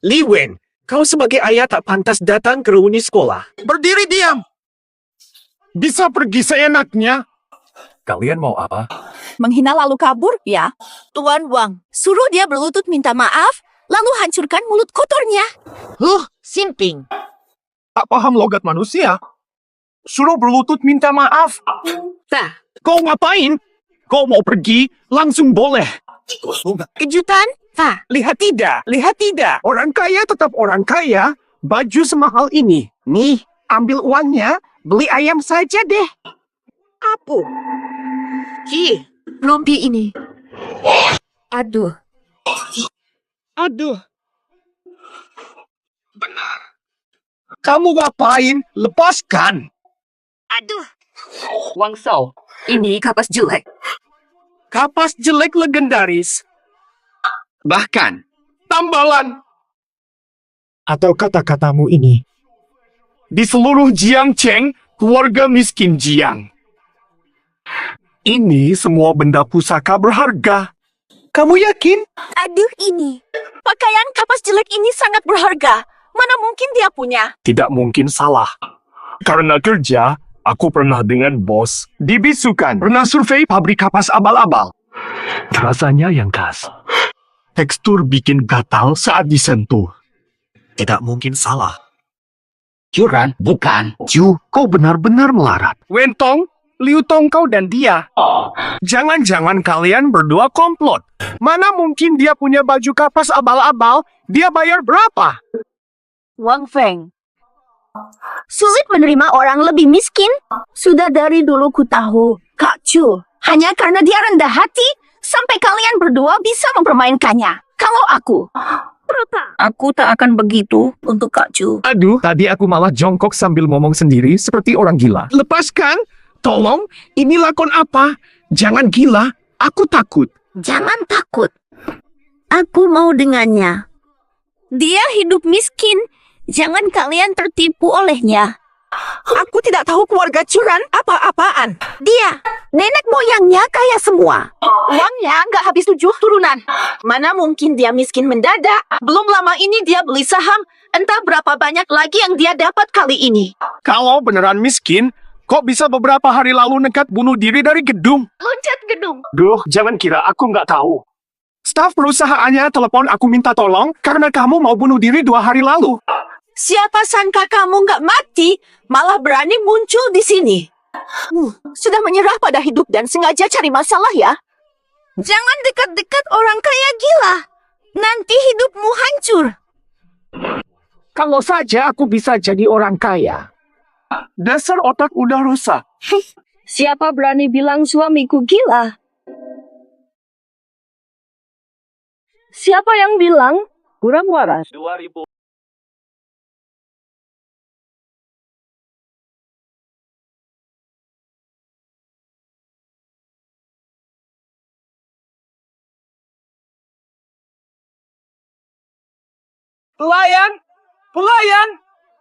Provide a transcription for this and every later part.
Li Wen, kau sebagai ayah tak pantas datang ke reuni sekolah. Berdiri diam! Bisa pergi seenaknya? Kalian mau apa? Menghina lalu kabur, ya? Tuan Wang, suruh dia berlutut minta maaf, lalu hancurkan mulut kotornya. Simping. Tak paham logat manusia. Suruh berlutut minta maaf. Tah, Kau ngapain? Kau mau pergi? Langsung boleh. kejutan? Tah, Lihat tidak. Orang kaya tetap orang kaya. Baju semahal ini. Nih, ambil uangnya. Beli ayam saja deh. apa? Rompi ini. Aduh. Aduh. Benar. Kamu ngapain? Lepaskan. Aduh. Wang Shao, ini kapas jelek. Kapas jelek legendaris. Bahkan, tambalan. Atau kata-katamu ini. Di seluruh Jiangcheng, keluarga miskin Jiang. Ini semua benda pusaka berharga. Kamu yakin? Aduh ini. Pakaian kapas jelek ini sangat berharga. Mana mungkin dia punya? Tidak mungkin salah. Karena kerja, aku pernah dengan bos dibisukan. Pernah survei pabrik kapas abal-abal. Rasanya yang khas. Tekstur bikin gatal saat disentuh. Tidak mungkin salah. Curan, bukan. Ju, kau benar-benar melarat. Wentong, Liu Tong kau dan dia. Jangan-jangan kalian berdua komplot. Mana mungkin dia punya baju kapas abal-abal, dia bayar berapa? Wang Feng. Sulit menerima orang lebih miskin. Sudah dari dulu ku tahu, Kak Chu. Hanya karena dia rendah hati, sampai kalian berdua bisa mempermainkannya. Kalau aku tak akan begitu untuk Kak Chu. Aduh, tadi aku malah jongkok sambil ngomong sendiri seperti orang gila. Lepaskan, tolong, ini lakon apa? Jangan gila, aku takut. Jangan takut. Aku mau dengannya. Dia hidup miskin. Jangan kalian tertipu olehnya. Aku tidak tahu keluarga Curan apa-apaan. Dia, nenek moyangnya kaya semua. Uangnya nggak habis 7 turunan. Mana mungkin dia miskin mendadak. Belum lama ini dia beli saham. Entah berapa banyak lagi yang dia dapat kali ini. Kalau beneran miskin, kok bisa beberapa hari lalu nekat bunuh diri dari gedung? Loncat gedung. Duh, jangan kira aku nggak tahu. Staf perusahaannya telepon aku minta tolong karena kamu mau bunuh diri 2 hari lalu. Siapa sangka kamu nggak mati, malah berani muncul di sini. Sudah menyerah pada hidup dan sengaja cari masalah ya? Jangan dekat-dekat orang kaya gila. Nanti hidupmu hancur. Kalau saja aku bisa jadi orang kaya. Dasar otak udah rusak. Siapa berani bilang suamiku gila? Siapa yang bilang? Kurang waras. 2000. Pelayan! Pelayan!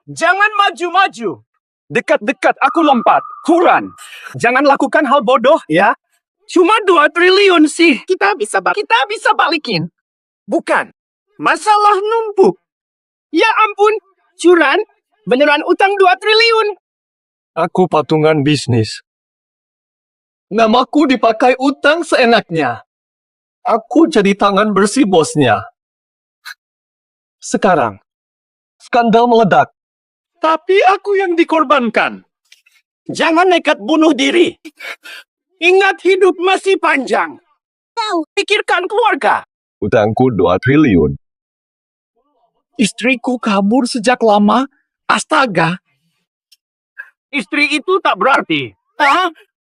Jangan maju-maju. Dekat-dekat aku lompat. Kuran. Jangan lakukan hal bodoh ya. Cuma 2 triliun sih. Kita bisa balikin. Bukan. Masalah numpuk. Ya ampun. Curan. Beneran utang 2 triliun. Aku patungan bisnis. Namaku dipakai utang seenaknya. Aku jadi tangan bersih bosnya. Sekarang, skandal meledak. Tapi aku yang dikorbankan. Jangan nekat bunuh diri. Ingat hidup masih panjang. Pikirkan keluarga. Utangku 2 triliun. Istriku kabur sejak lama. Astaga. Istri itu tak berarti.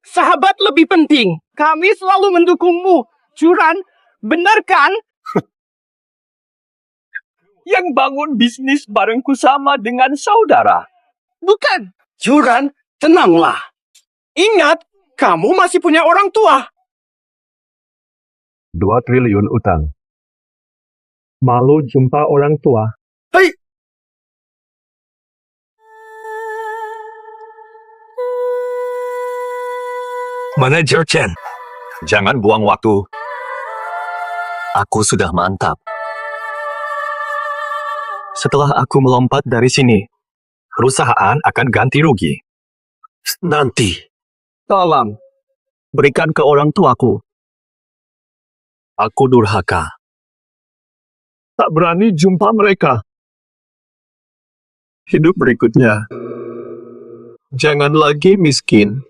Sahabat lebih penting. Kami selalu mendukungmu. Curan, benar kan? Yang bangun bisnis barengku sama dengan saudara. Bukan. Curan, tenanglah. Ingat, kamu masih punya orang tua. 2 triliun utang. Malu jumpa orang tua. Hei! Manajer Chen, jangan buang waktu. Aku sudah mantap. Setelah aku melompat dari sini, perusahaan akan ganti rugi. Nanti. Tolong, berikan ke orang tuaku. Aku durhaka. Tak berani jumpa mereka. Hidup berikutnya. Jangan lagi miskin.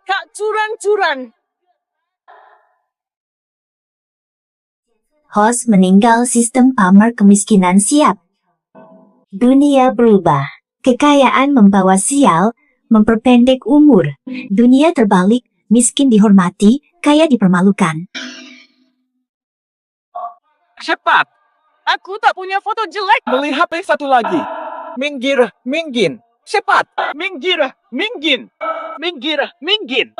Kak Curan-Curan. Host meninggal, sistem pamer kemiskinan siap. Dunia berubah. Kekayaan membawa sial, memperpendek umur. Dunia terbalik, miskin dihormati, kaya dipermalukan. Cepat! Aku tak punya foto jelek. Beli HP satu lagi. Minggir, minggin. Cepat! Minggir, minggin. Minggir, minggin.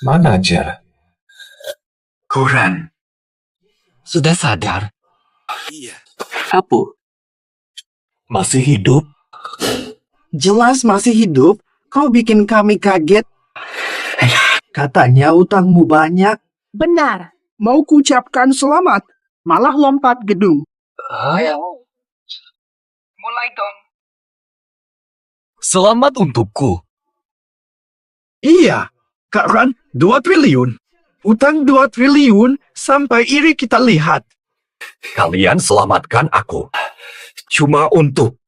Manajer. Kuran. Sudah sadar? Iya. Apa? Masih hidup? Jelas masih hidup. Kau bikin kami kaget. Katanya utangmu banyak. Benar. Mau kuucapkan selamat, malah lompat gedung. Mulai dong. Selamat untukku. Iya, Kak Ran, 2 triliun. Utang 2 triliun sampai iri kita lihat. Kalian selamatkan aku. Cuma untuk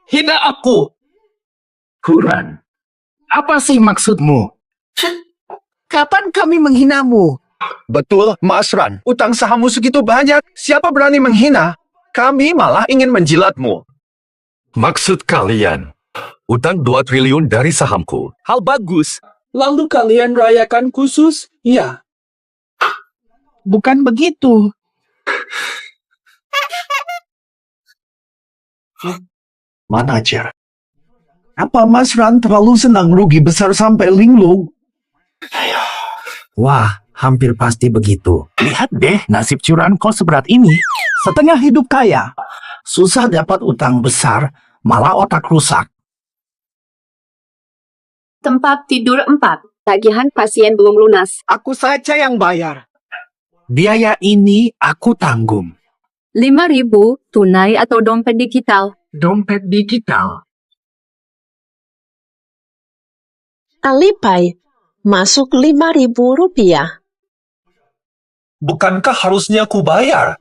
Hina aku. Kuran, apa sih maksudmu? Kapan kami menghinamu? Betul, Mas Ran. Utang sahammu segitu banyak. Siapa berani menghina? Kami malah ingin menjilatmu. maksud kalian. Utang 2 triliun dari sahamku. Hal bagus. Lalu kalian rayakan khusus? Ya. Bukan begitu. Manajer. Apa Mas Ran terlalu senang rugi besar sampai linglung? Wah, hampir pasti begitu. Lihat deh, nasib curan kau seberat ini. Setengah hidup kaya. Susah dapat utang besar, malah otak rusak. Tempat tidur 4. Tagihan pasien belum lunas. Aku saja yang bayar. Biaya ini aku tanggung. 5.000 tunai atau dompet digital. Dompet digital. Alipay, masuk 5.000 rupiah. Bukankah harusnya ku bayar?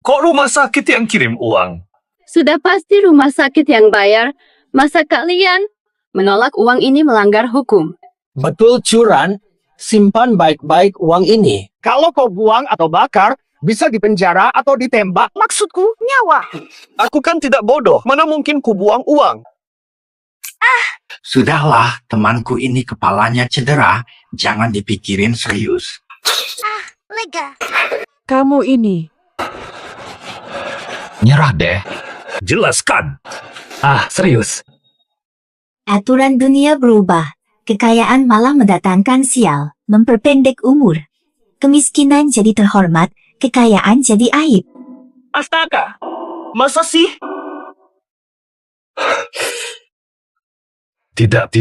Kok rumah sakit yang kirim uang? Sudah pasti rumah sakit yang bayar. Masa kalian menolak uang ini melanggar hukum? Betul curan, simpan baik-baik uang ini. Kalau kau buang atau bakar, bisa dipenjara atau ditembak. Maksudku, nyawa. Aku kan tidak bodoh. Mana mungkin ku buang uang? Sudahlah, temanku ini kepalanya cedera, jangan dipikirin serius. Lega. Kamu ini. Nyerah deh. Jelaskan. Serius. Aturan dunia berubah. Kekayaan malah mendatangkan sial, memperpendek umur. Kemiskinan jadi terhormat, kekayaan jadi aib. Astaga. Masa sih? Tidak.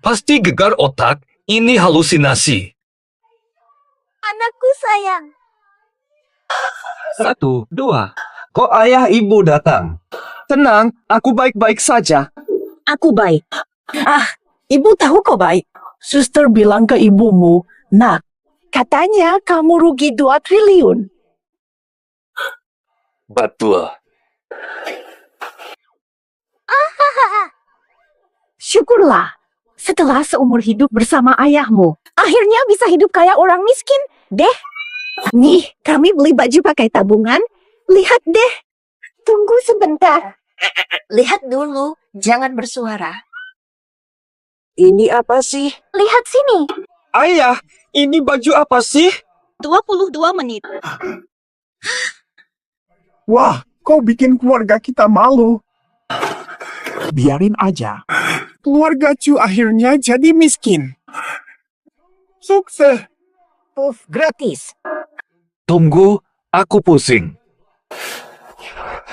Pasti gegar otak. Ini halusinasi. Anakku sayang. 1, 2. Kok ayah ibu datang? Tenang, aku baik-baik saja. Aku baik. Ibu tahu kau baik. Suster bilang ke ibumu, nak, katanya kamu rugi 2 triliun. Betul. Syukurlah, setelah seumur hidup bersama ayahmu, akhirnya bisa hidup kayak orang miskin, deh. Nih, kami beli baju pakai tabungan. Lihat deh. Tunggu sebentar. Lihat dulu, jangan bersuara. Ini apa sih? Lihat sini. Ayah, ini baju apa sih? 22 menit. Wah, kau bikin keluarga kita malu. Biarin aja. Keluarga Cu akhirnya jadi miskin. Sukses. Puff gratis. Tunggu, aku pusing.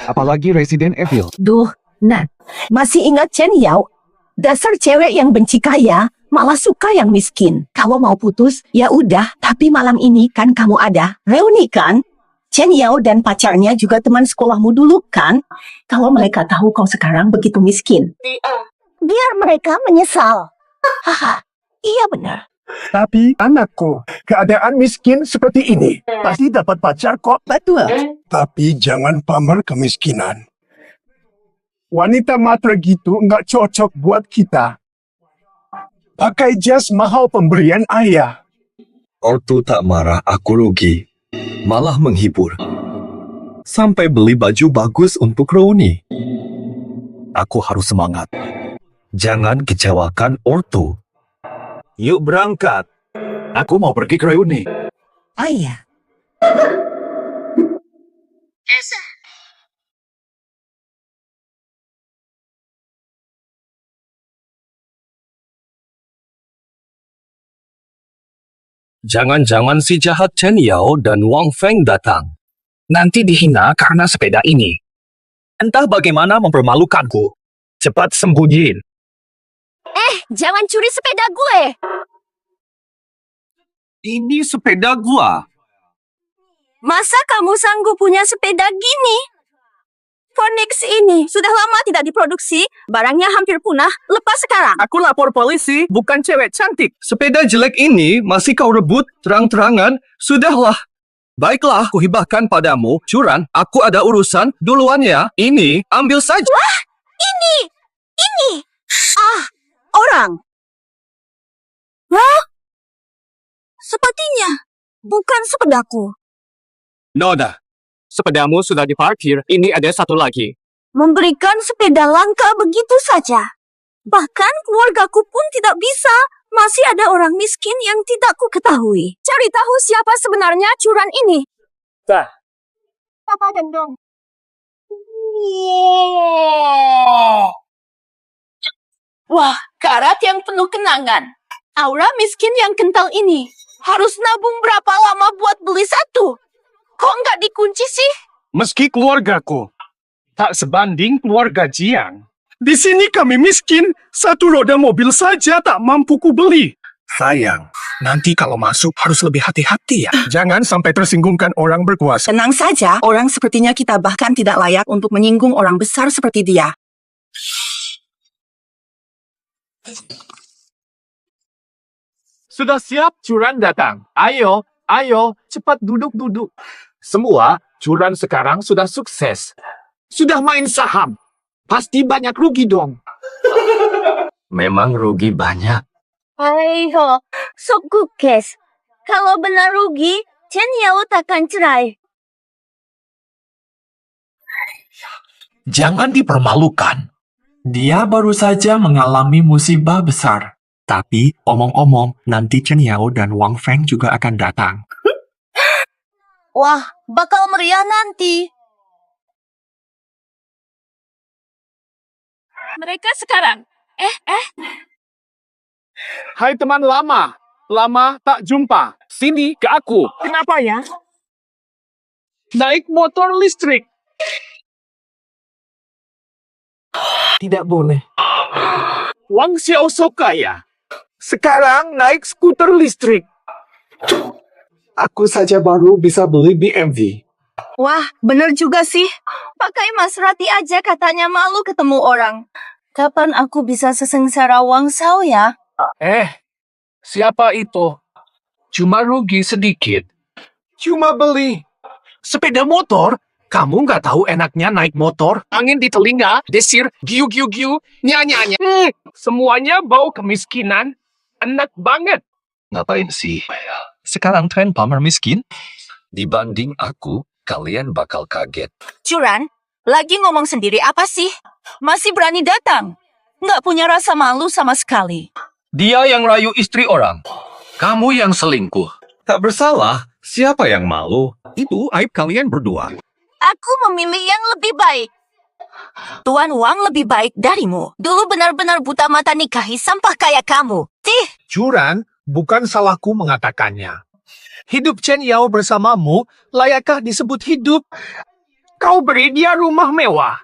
Apalagi Resident Evil. Duh, Nat. Masih ingat Chen Yao? Dasar cewek yang benci kaya, malah suka yang miskin. Kalau mau putus, ya udah. Tapi malam ini kan kamu ada reuni kan? Chen Yao dan pacarnya juga teman sekolahmu dulu kan? Kalau mereka tahu kau sekarang begitu miskin, biar mereka menyesal. Haha, iya benar. Tapi anakku, keadaan miskin seperti ini pasti dapat pacar kok. Betul. Tapi jangan pamer kemiskinan. Wanita matre gitu nggak cocok buat kita. Pakai jas mahal pemberian ayah. Ortu tak marah aku rugi, malah menghibur. Sampai beli baju bagus untuk reuni. Aku harus semangat. Jangan kecewakan ortu. Yuk berangkat. Aku mau pergi ke reuni. Ayah. Jangan-jangan si jahat Chen Yao dan Wang Feng datang. Nanti dihina karena sepeda ini. Entah bagaimana mempermalukanku. Cepat sembunyiin. Jangan curi sepeda gue. Ini sepeda gua. Masa kamu sanggup punya sepeda gini? Phoenix ini sudah lama tidak diproduksi, barangnya hampir punah, lepas sekarang. Aku lapor polisi, bukan cewek cantik. Sepeda jelek ini masih kau rebut terang-terangan? Sudahlah. Baiklah, kuhibahkan padamu. Curan, aku ada urusan. Duluan ya. Ini, ambil saja. Wah, ini. Orang. Hah? Sepertinya bukan sepedaku. Noda, sepedamu sudah diparkir. Ini ada satu lagi. Memberikan sepeda langka begitu saja. Bahkan keluargaku pun tidak bisa. Masih ada orang miskin yang tidak ku ketahui. Cari tahu siapa sebenarnya curan ini. Dah. Papa gendong. Wah, karat yang penuh kenangan. Aura miskin yang kental ini. Harus nabung berapa lama buat beli satu? Kok nggak dikunci sih? Meski keluargaku tak sebanding keluarga Jiang. Di sini kami miskin, satu roda mobil saja tak mampu kubeli. Sayang, nanti kalau masuk harus lebih hati-hati ya. Jangan sampai tersinggungkan orang berkuasa. Tenang saja, orang sepertinya kita bahkan tidak layak untuk menyinggung orang besar seperti dia. Sudah siap, curan datang. Ayo, cepat duduk. Semua curan sekarang sudah sukses. Sudah main saham. Pasti banyak rugi dong. Memang rugi banyak. Ayo, sok kukes. Kalau benar rugi, Chen Yao takkan cerai. Jangan dipermalukan. Dia baru saja mengalami musibah besar. Tapi, omong-omong, nanti Chen Yao dan Wang Feng juga akan datang. Wah, bakal meriah nanti. Mereka sekarang. Hai teman lama. Lama tak jumpa. Sini ke aku. Kenapa ya? Naik motor listrik. Tidak boleh. Wang Xiao kaya. Sekarang naik skuter listrik. Aku saja baru bisa beli BMW. Wah, bener juga sih. Pakai Maserati aja katanya malu ketemu orang. Kapan aku bisa sesengsara Wang Xiao ya? Siapa itu? Cuma rugi sedikit. Cuma beli sepeda motor. Kamu nggak tahu enaknya naik motor? Angin di telinga, desir, giu-giu-giu, nya-nya-nya. Semuanya bau kemiskinan. Enak banget. Ngapain sih? Sekarang tren pamer miskin? Dibanding aku, kalian bakal kaget. Curan, lagi ngomong sendiri apa sih? Masih berani datang? Nggak punya rasa malu sama sekali. Dia yang rayu istri orang. Kamu yang selingkuh. Tak bersalah. Siapa yang malu? Itu aib kalian berdua. Aku memilih yang lebih baik. Tuan Wang lebih baik darimu. Dulu benar-benar buta mata nikahi sampah kayak kamu. Curan, bukan salahku mengatakannya. Hidup Chen Yao bersamamu layakkah disebut hidup? Kau beri dia rumah mewah.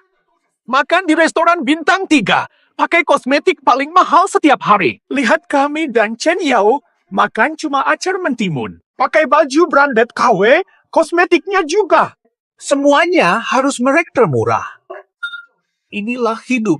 Makan di restoran bintang 3. pakai kosmetik paling mahal setiap hari. Lihat kami dan Chen Yao makan cuma acar mentimun. Pakai baju branded KW, kosmetiknya juga. Semuanya harus merek termurah. Inilah hidup.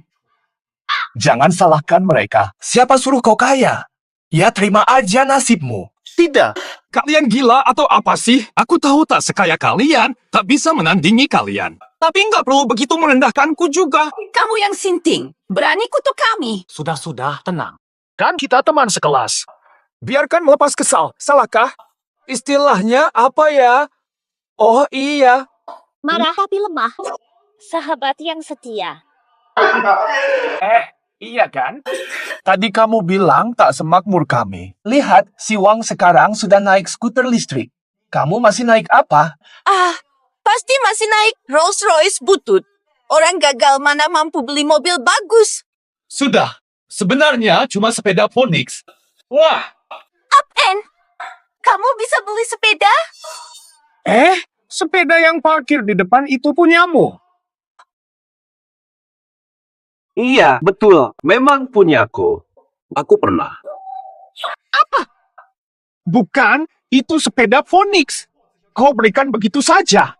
Jangan salahkan mereka. Siapa suruh kau kaya? Ya terima aja nasibmu. Tidak. Kalian gila atau apa sih? Aku tahu tak sekaya kalian, tak bisa menandingi kalian. Tapi nggak perlu begitu merendahkanku juga. Kamu yang sinting. Berani kutuk kami. Sudah, tenang. Kan kita teman sekelas. Biarkan melepas kesal. Salahkah? Istilahnya apa ya? Oh iya. Marah tapi lemah. Sahabat yang setia. Iya kan? Tadi kamu bilang tak semakmur kami. Lihat, si Wang sekarang sudah naik skuter listrik. Kamu masih naik apa? Pasti masih naik Rolls Royce butut. Orang gagal mana mampu beli mobil bagus. Sudah. Sebenarnya cuma sepeda Phoenix. Wah. Apen, kamu bisa beli sepeda? Sepeda yang parkir di depan itu punyamu. Iya, betul. Memang punyaku. Aku pernah. Bukan, itu sepeda Phoenix. Kau berikan begitu saja.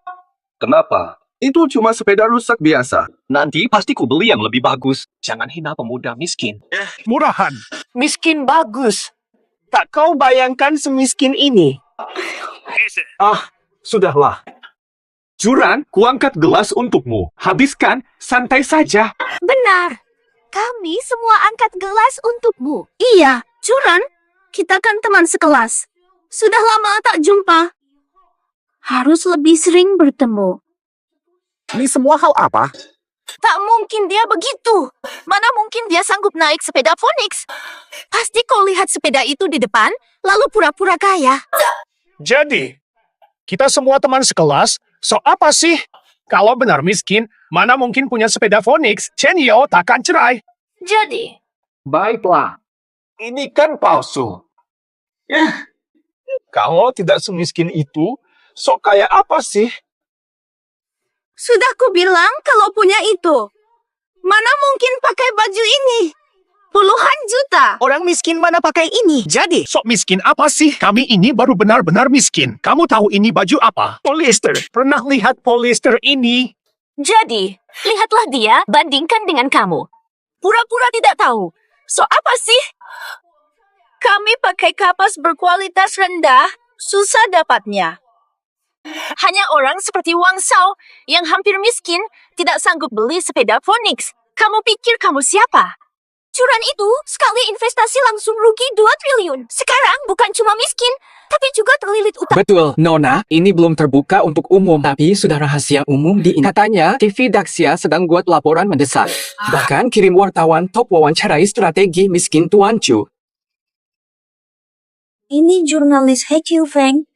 Kenapa? Itu cuma sepeda rusak biasa. Nanti pasti ku beli yang lebih bagus. Jangan hina pemuda miskin. Murahan. Miskin bagus. Tak kau bayangkan semiskin ini. Sudahlah. Juran, kuangkat gelas untukmu. Habiskan, santai saja. Benar. Kami semua angkat gelas untukmu. Iya, Juran. Kita kan teman sekelas. Sudah lama tak jumpa. Harus lebih sering bertemu. Ini semua hal apa? Tak mungkin dia begitu. Mana mungkin dia sanggup naik sepeda Phoenix. Pasti kau lihat sepeda itu di depan, lalu pura-pura kaya. Jadi, kita semua teman sekelas, so apa sih? Kalau benar miskin, mana mungkin punya sepeda Phoenix? Chen Yao takkan cerai. Jadi, Baiklah. Ini kan palsu. Kalau tidak semiskin itu, sok kaya apa sih? sudah ku bilang kalau punya itu. Mana mungkin pakai baju ini? Puluhan juta. Orang miskin mana pakai ini? Jadi, sok miskin apa sih? Kami ini baru benar-benar miskin. Kamu tahu ini baju apa? Polyester. Pernah lihat polyester ini? Jadi, lihatlah dia bandingkan dengan kamu. Pura-pura tidak tahu. So apa sih? Kami pakai kapas berkualitas rendah, susah dapatnya. Hanya orang seperti Wang Shao yang hampir miskin tidak sanggup beli sepeda Phoenix. Kamu pikir kamu siapa? Curan itu sekali investasi langsung rugi 2 triliun. Sekarang bukan cuma miskin, tapi juga terlilit utang. Betul, Nona. Ini belum terbuka untuk umum, tapi sudah rahasia umum di ini. Katanya, TV Daxia sedang buat laporan mendesak. Bahkan kirim wartawan top wawancarai strategi miskin Tuan Chu. Ini jurnalis He Qiu Feng,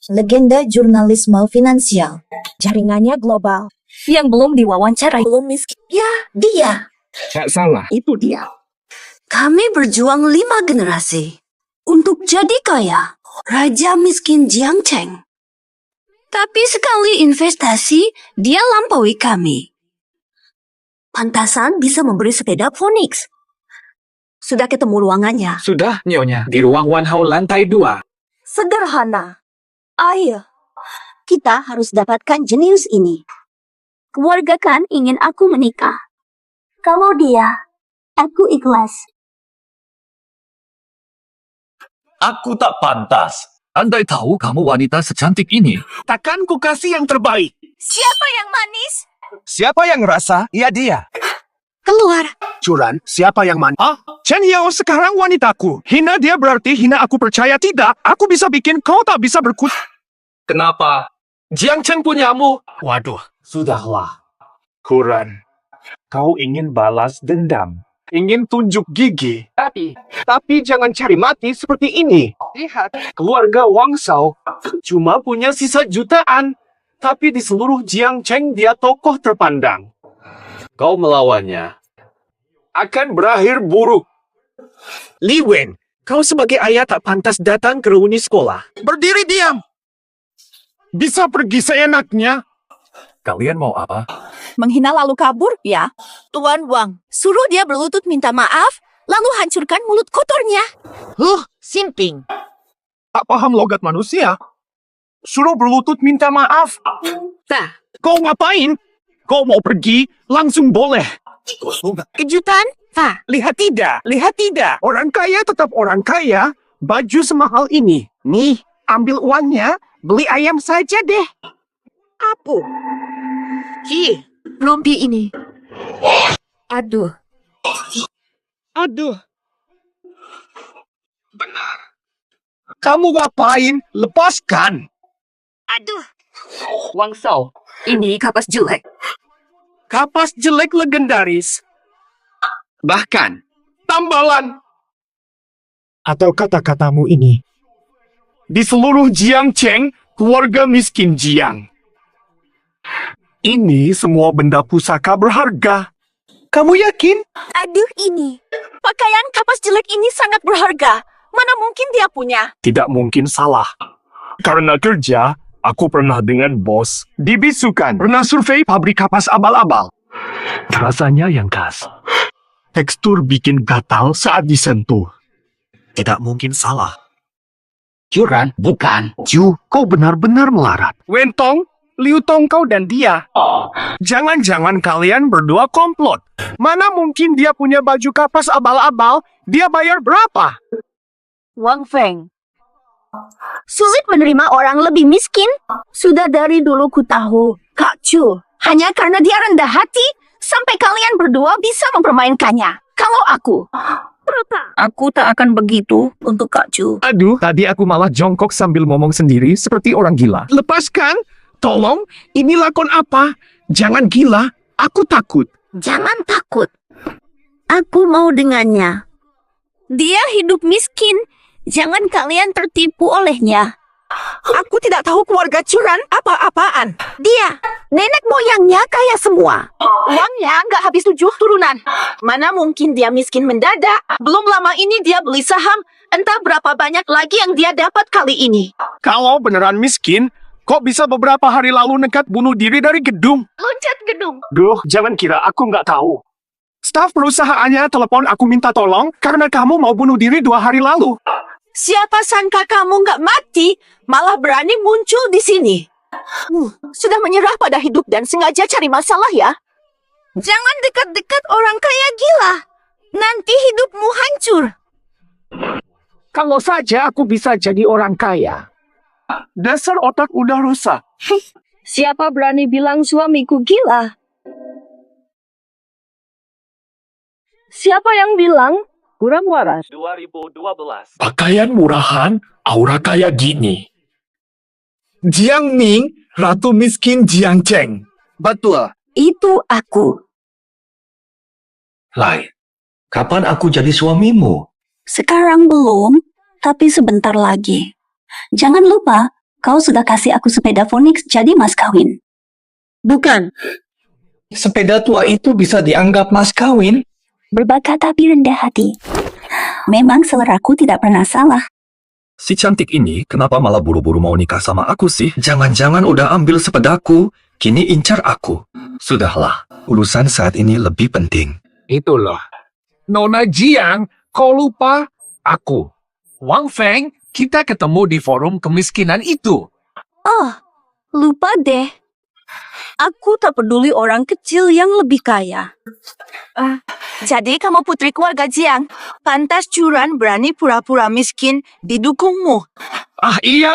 legenda jurnalisme finansial. Jaringannya global. Yang belum diwawancarai. Belum miskin. Ya, dia. Gak salah. Itu dia. Kami berjuang 5 generasi untuk jadi kaya. Raja miskin Jiang Cheng. Tapi sekali investasi, dia lampaui kami. Pantasan bisa memberi sepeda Phoenix. Sudah ketemu ruangannya. Sudah, Nyonya. Di ruang Wan Hao lantai 2. Sederhana. Ayo, kita harus dapatkan jenius ini. Keluarga kan ingin aku menikah. Kalau dia, aku ikhlas. Aku tak pantas. Andai tahu kamu wanita secantik ini. Takkan ku kasih yang terbaik. Siapa yang manis? Siapa yang rasa? Ya dia. Keluar. Curan, siapa yang mana? Chen Yao sekarang wanitaku. Hina dia berarti hina aku percaya tidak. Aku bisa bikin kau tak bisa berkut. Kenapa? Jiang Chen punyamu. Waduh, sudahlah. Kuran, kau ingin balas dendam. Ingin tunjuk gigi. Tapi jangan cari mati seperti ini. Lihat, keluarga Wang Shao cuma punya sisa jutaan. Tapi di seluruh Jiang Cheng dia tokoh terpandang. Kau melawannya akan berakhir buruk. Li Wen, kau sebagai ayah tak pantas datang ke reuni sekolah. Berdiri diam. Bisa pergi seenaknya. Kalian mau apa? Menghina lalu kabur, ya? Tuan Wang, suruh dia berlutut minta maaf, lalu hancurkan mulut kotornya. Simping. Tak paham logat manusia. Suruh berlutut minta maaf. Tah, Kau ngapain? Kau mau pergi? Langsung boleh. kejutan? Tah, Lihat tidak. Orang kaya tetap orang kaya. Baju semahal ini. Nih, ambil uangnya. Beli ayam saja deh. apa? Rompi ini. Aduh. Kamu ngapain? Lepaskan. Aduh. Wang Shao, ini kapas jelek. Kapas jelek legendaris. Bahkan, tambalan. Atau kata-katamu ini. Di seluruh Jiangcheng, keluarga miskin Jiang. Ini semua benda pusaka berharga. Kamu yakin? Aduh ini. Pakaian kapas jelek ini sangat berharga. Mana mungkin dia punya? Tidak mungkin salah. Karena kerja, aku pernah dengan bos dibisukan. Pernah survei pabrik kapas abal-abal. Rasanya yang khas. Tekstur bikin gatal saat disentuh. Tidak mungkin salah. Curan, bukan. Ju, kau benar-benar melarat. Wentong, Liu Tong kau dan dia. Jangan-jangan kalian berdua komplot. Mana mungkin dia punya baju kapas abal-abal, dia bayar berapa? Wang Feng. Sulit menerima orang lebih miskin. Sudah dari dulu ku tahu, Kak Chu. Hanya karena dia rendah hati, sampai kalian berdua bisa mempermainkannya. Kalau aku tak akan begitu untuk Kak Chu. Aduh, tadi aku malah jongkok sambil ngomong sendiri seperti orang gila. Lepaskan! Tolong, ini lakon apa? Jangan gila, aku takut. Jangan takut. Aku mau dengannya. Dia hidup miskin. Jangan kalian tertipu olehnya. Aku tidak tahu keluarga Curan apa-apaan. Dia, nenek moyangnya kaya semua. Uangnya nggak habis 7 turunan. Mana mungkin dia miskin mendadak. Belum lama ini dia beli saham. Entah berapa banyak lagi yang dia dapat kali ini. Kalau beneran miskin, kok bisa beberapa hari lalu nekat bunuh diri dari gedung? Loncat gedung. Duh, jangan kira aku nggak tahu. Staf perusahaannya telepon aku minta tolong karena kamu mau bunuh diri 2 hari lalu. Siapa sangka kamu nggak mati, malah berani muncul di sini. Sudah menyerah pada hidup dan sengaja cari masalah ya? Jangan dekat-dekat orang kaya gila. Nanti hidupmu hancur. Kalau saja aku bisa jadi orang kaya. Dasar otak udah rusak. Siapa berani bilang suamiku gila? Siapa yang bilang? Kurang waras. 2012. Pakaian murahan, aura kayak gini. Jiang Ming, ratu miskin Jiangcheng. Betul. Itu aku. Lai, kapan aku jadi suamimu? Sekarang belum, tapi sebentar lagi. Jangan lupa, kau sudah kasih aku sepeda Phoenix jadi mas kawin. Bukan. Sepeda tua itu bisa dianggap mas kawin. Berbakat tapi rendah hati. Memang seleraku tidak pernah salah. Si cantik ini kenapa malah buru-buru mau nikah sama aku sih? Jangan-jangan udah ambil sepedaku, kini incar aku. Sudahlah, urusan saat ini lebih penting. Itu loh. Nona Jiang, kau lupa aku. Wang Feng, kita ketemu di forum kemiskinan itu. Oh, lupa deh. Aku tak peduli orang kecil yang lebih kaya. Jadi kamu putri keluarga Jiang. Pantas Curan berani pura-pura miskin didukungmu. Ah iya.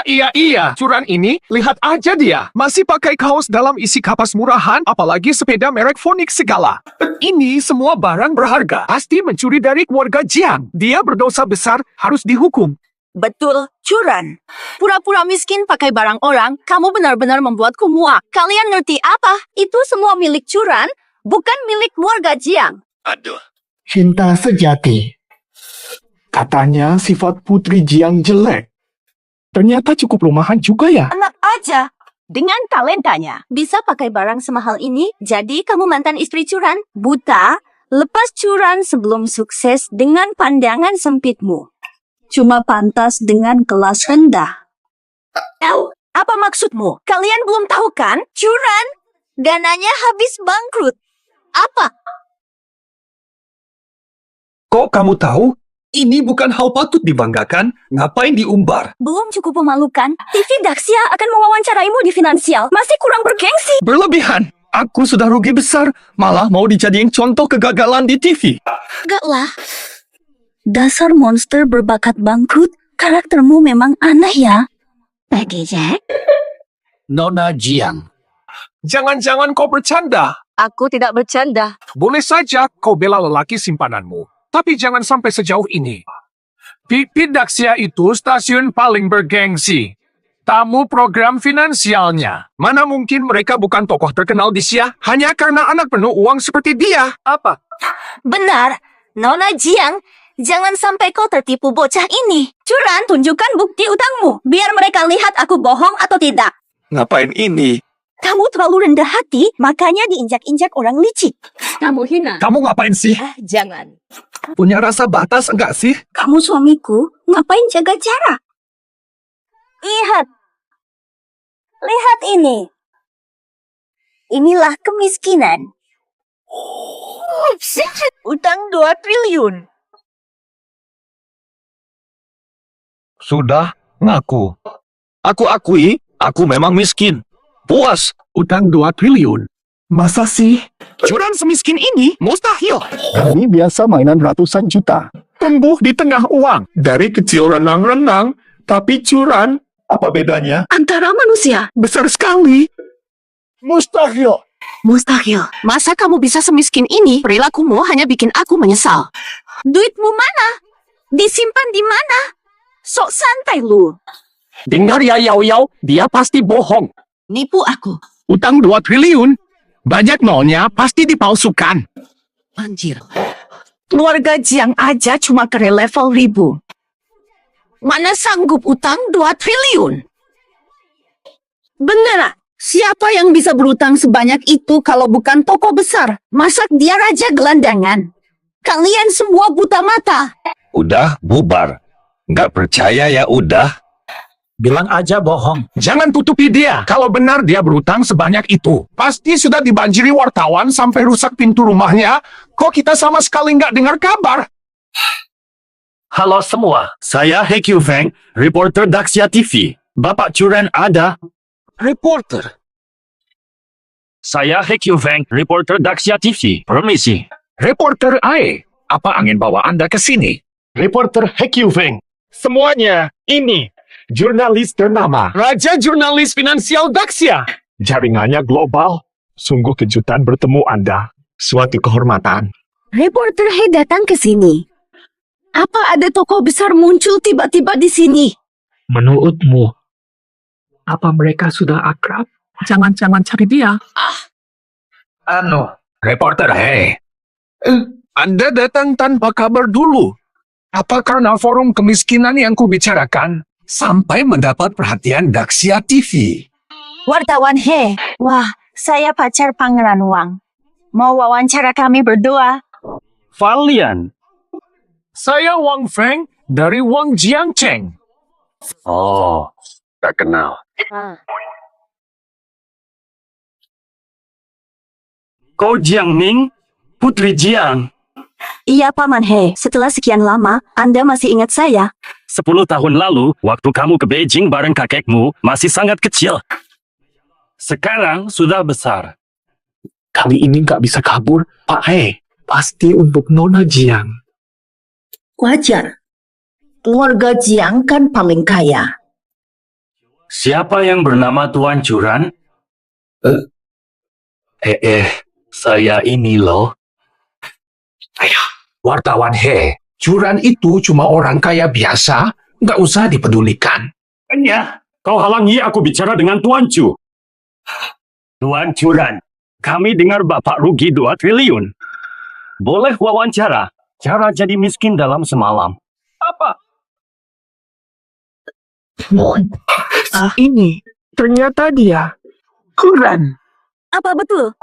Curan ini, lihat aja dia. Masih pakai kaos dalam isi kapas murahan, apalagi sepeda merek Phoenix segala. Ini semua barang berharga. Pasti mencuri dari keluarga Jiang. Dia berdosa besar, harus dihukum. Betul, Curan. Pura-pura miskin pakai barang orang, kamu benar-benar membuatku muak. Kalian ngerti apa? Itu semua milik Curan, bukan milik keluarga Jiang. Aduh. Cinta sejati. Katanya sifat putri Jiang jelek. Ternyata cukup rumahan juga ya. Enak aja. Dengan talentanya, bisa pakai barang semahal ini, jadi kamu mantan istri Curan. Buta, lepas Curan sebelum sukses dengan pandangan sempitmu. Cuma pantas dengan kelas rendah. Apa maksudmu? Kalian belum tahu kan? Curan Dananya habis bangkrut. Apa? Kok kamu tahu? Ini bukan hal patut dibanggakan. Ngapain diumbar? Belum cukup memalukan. TV Daxia akan mewawancaraimu di finansial. Masih kurang bergengsi. Berlebihan. Aku sudah rugi besar. Malah mau dijadiin contoh kegagalan di TV. Enggak lah. Dasar monster berbakat bangkrut. Karaktermu memang aneh ya. Peggy Jack? Nona Jiang. Jangan-jangan kau bercanda. Aku tidak bercanda. Boleh saja kau bela lelaki simpananmu. Tapi jangan sampai sejauh ini. TV Daxia itu stasiun paling bergengsi. Tamu program finansialnya. Mana mungkin mereka bukan tokoh terkenal di Sia hanya karena anak penuh uang seperti dia. Apa? Benar. Nona Jiang, jangan sampai kau tertipu bocah ini. Curan, tunjukkan bukti utangmu. Biar mereka lihat aku bohong atau tidak. Ngapain ini? Kamu terlalu rendah hati, makanya diinjak-injak orang licik. Kamu hina. Kamu ngapain sih? Jangan. Punya rasa batas enggak sih? Kamu suamiku, ngapain jaga jarak? Lihat. Lihat ini. Inilah kemiskinan. Utang 2 triliun. Sudah, ngaku. Aku akui, aku memang miskin. Puas. Utang 2 triliun. Masa sih? Curan semiskin ini mustahil. Kami biasa mainan ratusan juta. Tumbuh di tengah uang. Dari kecil renang-renang, tapi curan. Apa bedanya? Antara manusia. Besar sekali. Mustahil. Mustahil. Masa kamu bisa semiskin ini? Perilakumu hanya bikin aku menyesal. Duitmu mana? Disimpan di mana? Sok santai lu. Dengar ya Yao Yao, dia pasti bohong. Nipu aku. Utang 2 triliun. Banyak nolnya pasti dipalsukan. Anjir. Keluarga Jiang aja cuma kere level 1000. Mana sanggup utang 2 triliun? Bener, siapa yang bisa berutang sebanyak itu kalau bukan toko besar? Masa dia raja gelandangan? Kalian semua buta mata. Udah, bubar. Nggak percaya ya udah. Bilang aja bohong. Jangan tutupi dia. Kalau benar dia berutang sebanyak itu. Pasti sudah dibanjiri wartawan sampai rusak pintu rumahnya. Kok kita sama sekali nggak dengar kabar? Halo semua, saya He Qiu Feng, reporter Daxia TV. Bapak Curan ada? Reporter. Saya He Qiu Feng, reporter Daxia TV. Permisi. Reporter AE. Apa angin bawa Anda ke sini? Reporter He Qiu Feng. Semuanya, ini. Jurnalis ternama. Raja Jurnalis Finansial Daxia. Jaringannya global. Sungguh kejutan bertemu Anda. Suatu kehormatan. Reporter He datang ke sini. Apa ada toko besar muncul tiba-tiba di sini? Menurutmu, apa mereka sudah akrab? Jangan-jangan cari dia. Reporter He. Anda datang tanpa kabar dulu. Apa karena forum kemiskinan yang kubicarakan sampai mendapat perhatian Daxia TV? Wartawan He. Wah, saya pacar Pangeran Wang. Mau wawancara kami berdua? Valian. Saya Wang Feng dari Wang Jiangcheng. Oh, tak kenal. Kau Jiang Ning, Putri Jiang. Iya, Paman He. Setelah sekian lama, Anda masih ingat saya? 10 tahun lalu, waktu kamu ke Beijing bareng kakekmu, masih sangat kecil. Sekarang sudah besar. Kali ini nggak bisa kabur, Pak He. Pasti untuk Nona Jiang. Wajar. Keluarga Jiang kan paling kaya. Siapa yang bernama Tuan Curan? Saya ini loh. Wartawan He, Curan itu cuma orang kaya biasa, nggak usah dipedulikan. Hanya, kau halangi aku bicara dengan Tuan Chu. Tuan Curan, kami dengar Bapak rugi 2 triliun. Boleh wawancara? Cara jadi miskin dalam semalam. Apa? Ini, ternyata dia. Curan. Apa betul?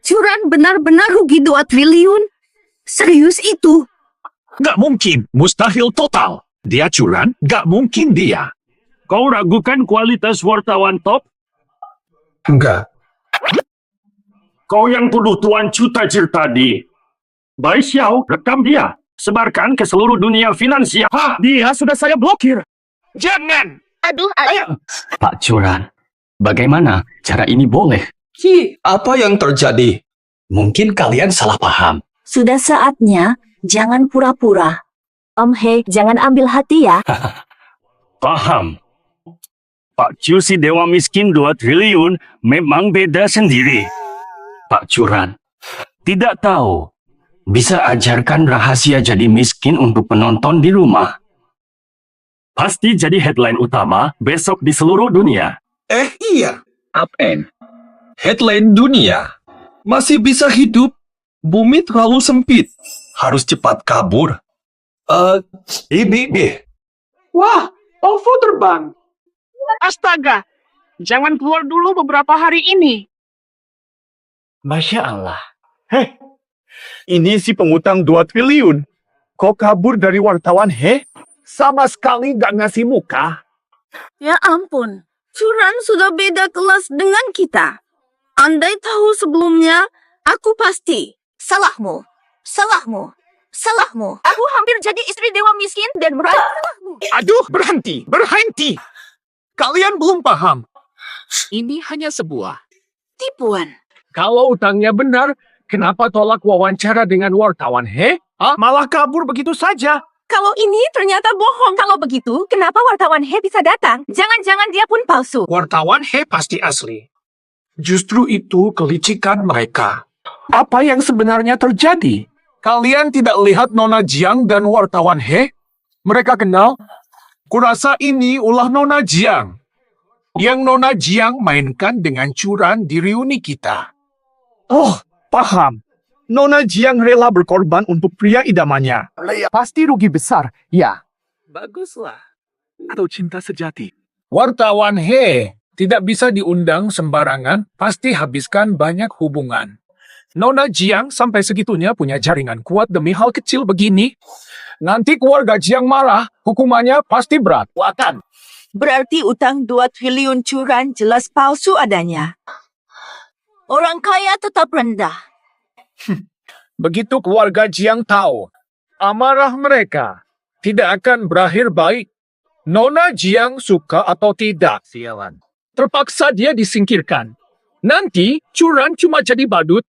Curan benar-benar rugi 2 triliun? Serius itu? Nggak mungkin, mustahil total. Dia Curan, nggak mungkin dia. Kau ragukan kualitas wartawan top? Enggak. Kau yang tuduh Tuan Chu tajir tadi. Bai Xiao, rekam dia. Sebarkan ke seluruh dunia finansial. Dia sudah saya blokir. Jangan! Aduh, ayo. Pak Curan, bagaimana cara ini boleh? Apa yang terjadi? Mungkin kalian salah paham. Sudah saatnya, jangan pura-pura. Om He, jangan ambil hati ya. Paham. Pak Chu si dewa miskin 2 triliun memang beda sendiri. Pak Curan, Tidak tahu. bisa ajarkan rahasia jadi miskin untuk penonton di rumah. Pasti jadi headline utama besok di seluruh dunia. Iya. Apen. Headline dunia. Masih bisa hidup. Bumi terlalu sempit. Harus cepat kabur. Ini deh. Wah, OVO terbang. Astaga, jangan keluar dulu beberapa hari ini. Masya Allah. Ini si pengutang 2 triliun. Kok kabur dari wartawan, Sama sekali gak ngasih muka. Ya ampun, Curan sudah beda kelas dengan kita. Andai tahu sebelumnya, aku pasti. Salahmu, salahmu, salahmu. Aku hampir jadi istri dewa miskin dan merasa salahmu. Aduh, berhenti. Kalian belum paham. Ini hanya sebuah Tipuan. Kalau utangnya benar, kenapa tolak wawancara dengan wartawan, Malah kabur begitu saja. Kalau ini ternyata bohong. Kalau begitu, kenapa wartawan He bisa datang? Jangan-jangan dia pun palsu. Wartawan pasti asli. Justru itu kelicikan mereka. Apa yang sebenarnya terjadi? Kalian tidak lihat Nona Jiang dan wartawan Mereka kenal? Kurasa ini ulah Nona Jiang. Yang Nona Jiang mainkan dengan Curan di reuni kita. Oh, paham. Nona Jiang rela berkorban untuk pria idamannya. Pasti rugi besar, ya. Baguslah. Atau cinta sejati. Wartawan tidak bisa diundang sembarangan, pasti habiskan banyak hubungan. Nona Jiang sampai segitunya punya jaringan kuat demi hal kecil begini. Nanti keluarga Jiang marah, hukumannya pasti berat. Wakan. Berarti utang 2 triliun Curan jelas palsu adanya. Orang kaya tetap rendah. Begitu keluarga Jiang tahu, amarah mereka tidak akan berakhir baik. Nona Jiang suka atau tidak, sialan. Terpaksa dia disingkirkan. Nanti Curan cuma jadi badut.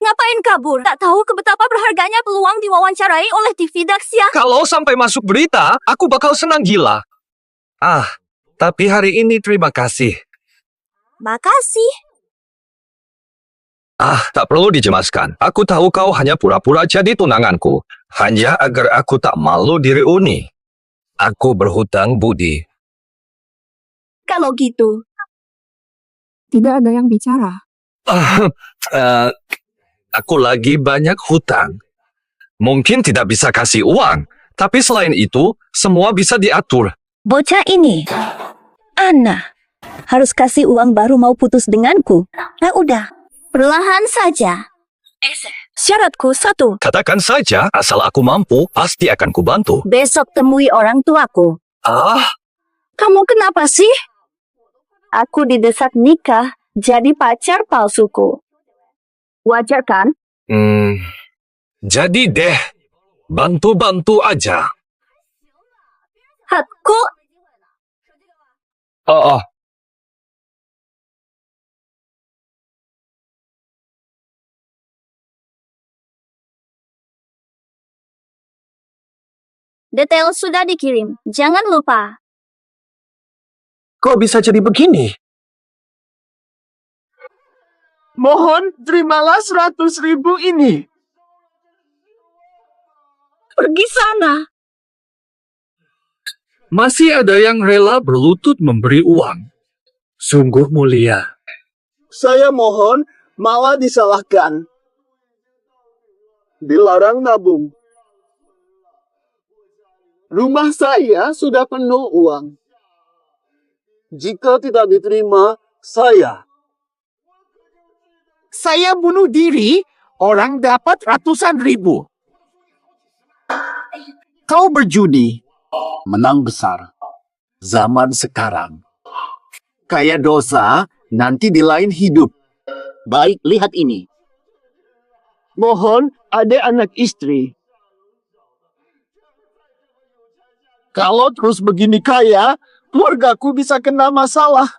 Ngapain kabur? Tak tahu betapa berharganya peluang diwawancarai oleh TV Daxia. Kalau sampai masuk berita, aku bakal senang gila. Tapi hari ini terima kasih. Makasih. Tak perlu dijemaskan. Aku tahu kau hanya pura-pura jadi tunanganku. Hanya agar aku tak malu di reuni. Aku berhutang budi. Kalau gitu, Tidak ada yang bicara. Aku lagi banyak hutang. Mungkin tidak bisa kasih uang. Tapi selain itu, semua bisa diatur. Bocah ini, Ana, harus kasih uang baru mau putus denganku. Nah udah, perlahan saja. syaratku 1. Katakan saja, asal aku mampu, pasti akan kubantu. Besok temui orang tuaku. Kamu kenapa sih? Aku didesak nikah, jadi pacar palsuku. Wajar kan? Jadi deh, bantu-bantu aja. Hatku, Detail sudah dikirim. Jangan lupa. Kok bisa jadi begini? Mohon, terimalah 100.000 ini. Pergi sana. Masih ada yang rela berlutut memberi uang. Sungguh mulia. Saya mohon, malah disalahkan. Dilarang nabung. Rumah saya sudah penuh uang. Jika tidak diterima, saya Bunuh diri, orang dapat ratusan ribu. Kau berjudi, menang besar. Zaman sekarang. Kayak dosa, Nanti di lain hidup. Baik, lihat ini. Mohon, ada anak istri. Kalau terus begini kaya, keluargaku bisa kena masalah.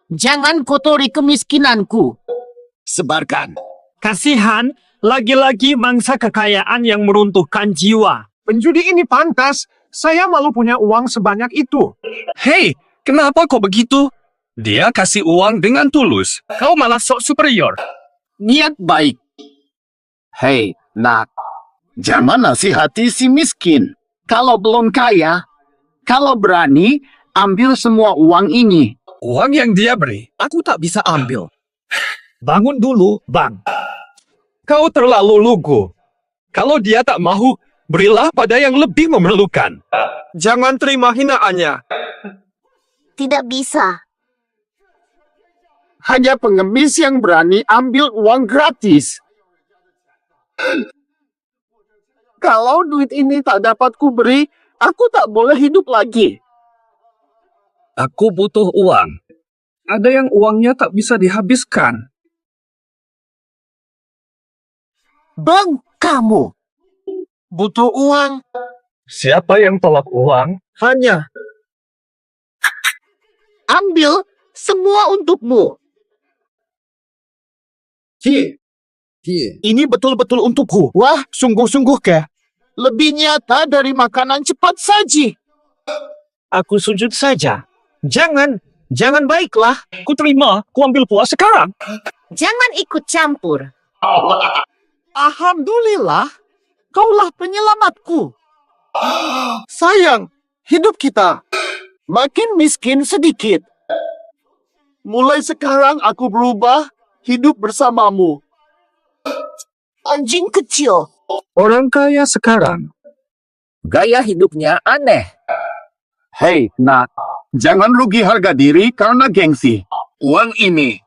Jangan kotori kemiskinanku. Sebarkan. Kasihan, lagi-lagi mangsa kekayaan yang meruntuhkan jiwa. Penjudi ini pantas. Saya malu punya uang sebanyak itu. Hei, kenapa kau begitu? Dia kasih uang dengan tulus. Kau malah sok superior. Niat baik. Hei, nak. Jangan nasihati si miskin. Kalau belum kaya, kalau berani, ambil semua uang ini. Uang yang dia beri, aku tak bisa ambil. Bangun dulu, Bang. Kau terlalu lugu. Kalau dia tak mahu, berilah pada yang lebih memerlukan. Jangan terima hinaannya. Tidak bisa. Hanya pengemis yang berani ambil uang gratis. Kalau duit ini tak dapat kuberi, aku tak boleh hidup lagi. Aku butuh uang. Ada yang uangnya tak bisa dihabiskan. Bang, kamu butuh uang. Siapa yang tolak uang? Hanya ambil semua untukmu. Ini betul-betul untukku. Wah, sungguh-sungguh ke? Lebih nyata dari makanan cepat saji. Aku sujud saja. Jangan baiklah. Ku terima, ku ambil pula sekarang. Jangan ikut campur. Alhamdulillah, kaulah penyelamatku. Sayang, hidup kita makin miskin sedikit. Mulai sekarang aku berubah hidup bersamamu. Anjing kecil. Orang kaya sekarang. Gaya hidupnya aneh. Hei, nak. Jangan rugi harga diri karena gengsi. Uang ini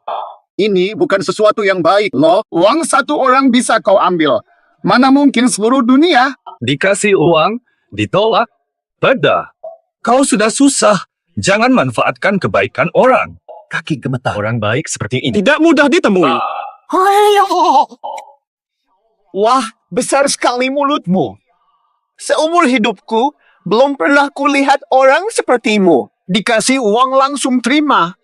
bukan sesuatu yang baik, loh. Uang satu orang bisa kau ambil. Mana mungkin seluruh dunia? Dikasih uang, ditolak. Pada. Kau sudah susah. Jangan manfaatkan kebaikan orang. Kaki gemetar. Orang baik seperti ini. Tidak mudah ditemui. Wah, besar sekali mulutmu. Seumur hidupku, belum pernah kulihat orang sepertimu. Dikasih uang langsung terima.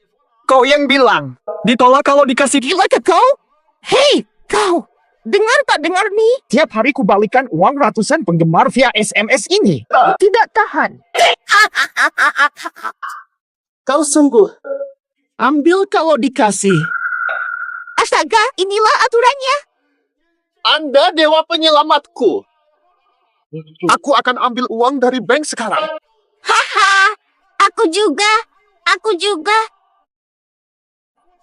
Kau yang bilang. Ditolak kalau dikasih. Gila ke kau? Hei, kau. Dengar tak dengar nih? Tiap hari ku balikan uang ratusan penggemar via SMS ini. Tidak tahan. Kau sungguh. Ambil kalau dikasih. Astaga, inilah aturannya. Anda dewa penyelamatku. Aku akan ambil uang dari bank sekarang. Haha, aku juga.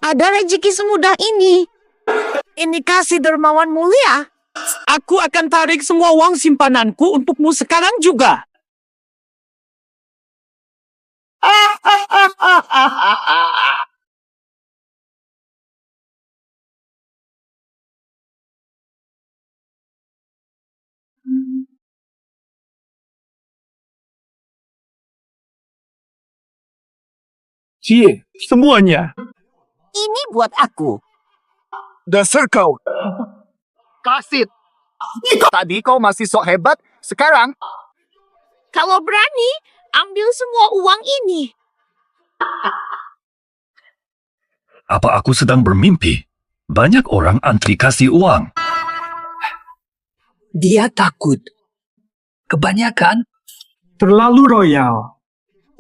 Ada rezeki semudah ini. Ini kasih dermawan mulia. Aku akan tarik semua uang simpananku untukmu sekarang juga. Semuanya. Ini buat aku. Dasar kau. Kasit. Tadi kau masih sok hebat, sekarang Kalau berani, ambil semua uang ini. Apa aku sedang bermimpi? Banyak orang antri kasih uang. Dia takut. Kebanyakan. Terlalu royal.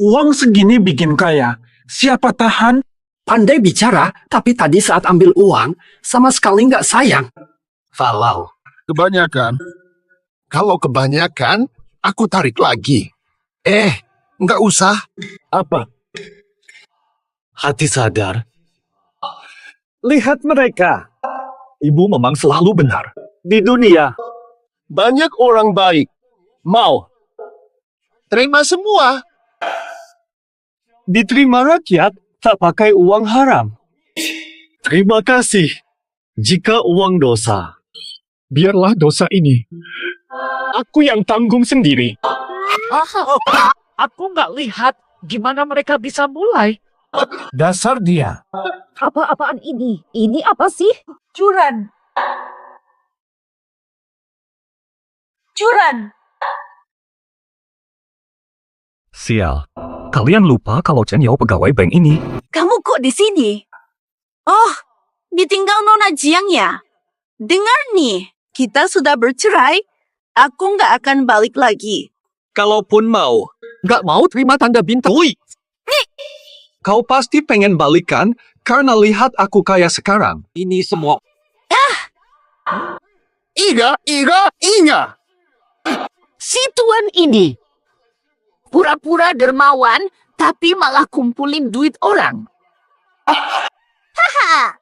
Uang segini bikin kaya. Siapa tahan? Pandai bicara, tapi tadi saat ambil uang, sama sekali nggak sayang. falau. Kebanyakan. Kalau kebanyakan, aku tarik lagi. Nggak usah. Apa? Hati sadar. Lihat mereka. Ibu memang selalu benar. Di dunia. Banyak orang baik. Mau. Terima semua. Diterima rakyat, tak pakai uang haram. Terima kasih. Jika uang dosa. Biarlah dosa ini. Aku yang tanggung sendiri. Aku nggak lihat gimana mereka bisa mulai. Dasar dia. Apa-apaan ini? Ini apa sih? Curan. Curan. Sial. Kalian lupa kalau Chen Yao pegawai bank ini. Kamu kok di sini? Oh, ditinggal Nona Jiang ya? Dengar nih, kita sudah bercerai. Aku nggak akan balik lagi. Kalaupun mau. Gak mau terima tanda bintang. Woi! Kau pasti pengen balikan karena lihat aku kayak sekarang. Ini semua. Iga. Si tuan ini pura-pura dermawan, tapi malah kumpulin duit orang. Haha,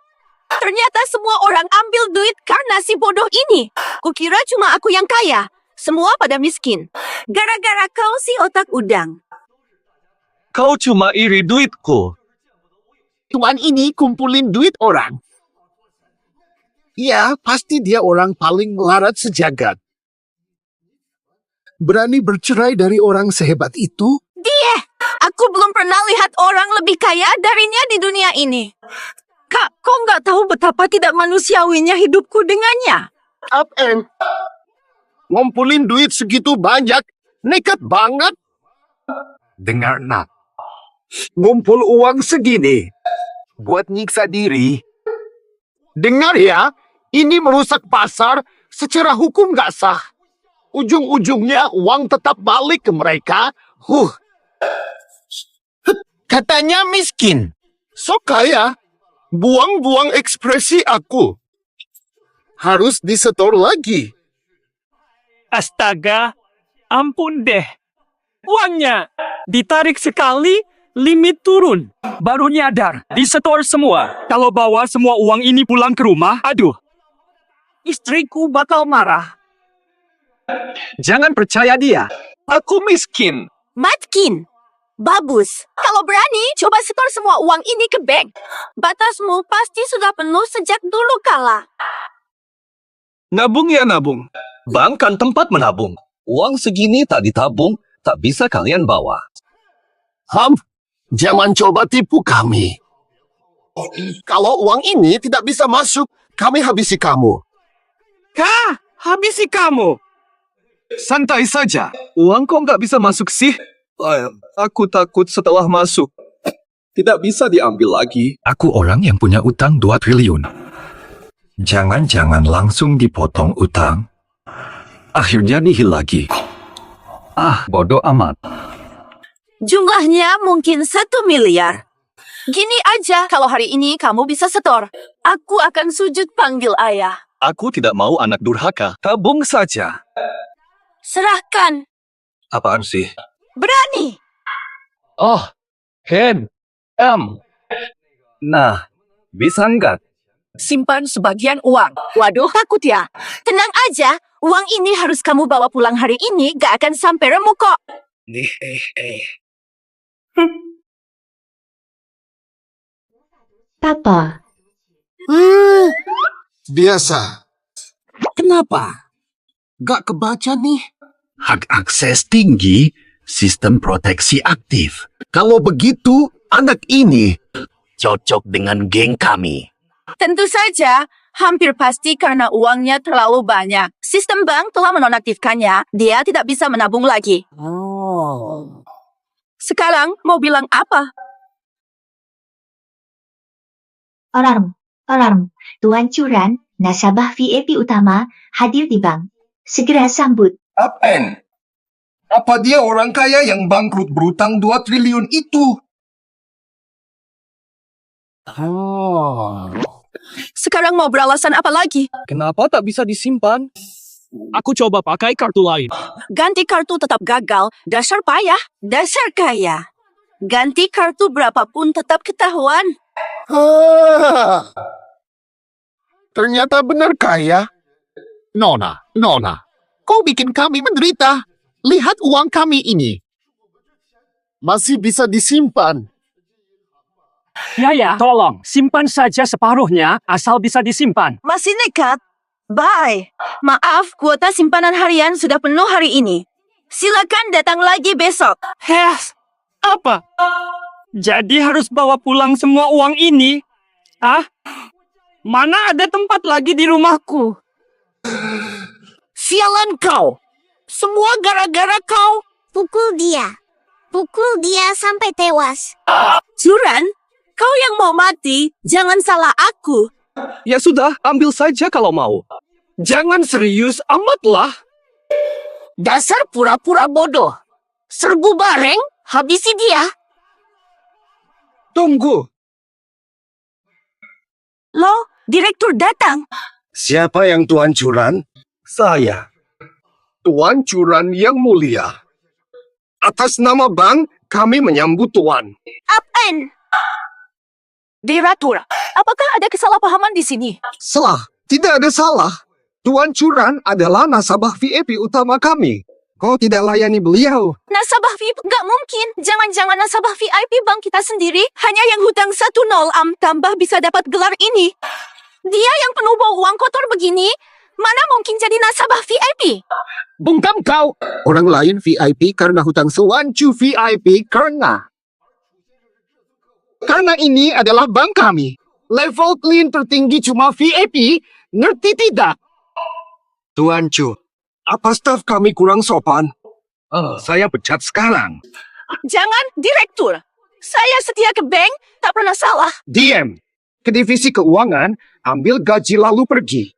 ternyata semua orang ambil duit karena si bodoh ini. Kukira cuma aku yang kaya, semua pada miskin. Gara-gara kau si otak udang. Kau cuma iri duitku. Tuan ini kumpulin duit orang. Ya, pasti dia orang paling melarat sejagat. Berani bercerai dari orang sehebat itu? Dia, aku belum pernah lihat orang lebih kaya darinya di dunia ini. Kak, kau nggak tahu betapa tidak manusiawinya hidupku dengannya? Apen. Ngumpulin duit segitu banyak, nekat banget. Dengar, Nat. Ngumpul uang segini, buat nyiksa diri. Dengar ya, ini merusak pasar, secara hukum nggak sah. Ujung-ujungnya uang tetap balik ke mereka. Katanya miskin. So kaya, buang-buang ekspresi aku. Harus disetor lagi. Astaga, ampun deh. Uangnya ditarik sekali, limit turun. Baru nyadar, disetor semua. Kalau bawa semua uang ini pulang ke rumah, aduh. Istriku bakal marah. Jangan percaya dia. Aku miskin. Matkin, bagus. Kalau berani, coba setor semua uang ini ke bank. Batasmu pasti sudah penuh sejak dulu kala. Nabung ya nabung. Bank kan tempat menabung. Uang segini tak ditabung, tak bisa kalian bawa. Jangan coba tipu kami. Kalau uang ini tidak bisa masuk, kami habisi kamu. Habisi kamu. Santai saja. Uang kok nggak bisa masuk sih? Aku takut setelah masuk tidak bisa diambil lagi. Aku orang yang punya utang 2 triliun. Jangan-jangan langsung dipotong utang. Akhirnya nihil lagi. Bodoh amat. Jumlahnya mungkin 1 miliar. Gini aja, kalau hari ini kamu bisa setor, aku akan sujud panggil ayah. Aku tidak mau anak durhaka. Tabung saja. Serahkan. Apaan sih? Berani. Oh, Hen. Nah, bisa enggak? Simpan sebagian uang. Waduh, takut ya. Tenang aja, uang ini harus kamu bawa pulang hari ini, gak akan sampai remuk kok. Papa, Biasa. Kenapa? Gak kebaca nih. Hak akses tinggi, sistem proteksi aktif. Kalau begitu, anak ini Cocok dengan geng kami. Tentu saja, hampir pasti karena uangnya terlalu banyak. Sistem bank telah menonaktifkannya, dia tidak bisa menabung lagi. Sekarang mau bilang apa? Alarm. Tuan Curan, nasabah VIP utama, hadir di bank. Segera sambut. Apen. Apa dia orang kaya yang bangkrut berutang 2 triliun itu? Sekarang mau beralasan apa lagi? Kenapa tak bisa disimpan? Aku coba pakai kartu lain. Ganti kartu tetap gagal, dasar payah, dasar kaya. Ganti kartu berapapun tetap ketahuan. Ternyata benar kaya. Nona, kau bikin kami menderita. Lihat uang kami ini. Masih bisa disimpan. Ya, tolong, simpan saja separuhnya, asal bisa disimpan. Masih nekat? Bye. Maaf, kuota simpanan harian sudah penuh hari ini. Silakan datang lagi besok. Apa? Jadi harus bawa pulang semua uang ini? Ah? Mana ada tempat lagi di rumahku? Sialan kau! Semua gara-gara kau! Pukul dia! Pukul dia sampai tewas! Juran, kau yang mau mati, jangan salah aku. Ya sudah, ambil saja kalau mau. Jangan serius amatlah. Dasar pura-pura bodoh! Serbu bareng, habisi dia! Tunggu. Loh, direktur datang. Siapa yang Tuan Curan? Saya. Tuan Curan yang mulia. Atas nama bank, kami menyambut Tuan. Apaan? Direktur, apakah ada kesalahpahaman di sini? Salah, tidak ada salah. Tuan Curan adalah nasabah VIP utama kami. Kau tidak layani beliau. Nasabah VIP nggak mungkin. Jangan-jangan nasabah VIP bank kita sendiri hanya yang hutang 10 am tambah bisa dapat gelar ini. Dia yang penuh bawa uang kotor begini, mana mungkin jadi nasabah VIP? Bungkam kau. Orang lain VIP karena hutang sewancu VIP karena ini adalah bank kami. Level clean tertinggi cuma VIP. Ngerti tidak? Tuan Chu, apa staf kami kurang sopan? Saya pecat sekarang. Jangan, direktur. Saya setia ke bank, tak pernah salah. Diam. Ke divisi keuangan, ambil gaji lalu pergi.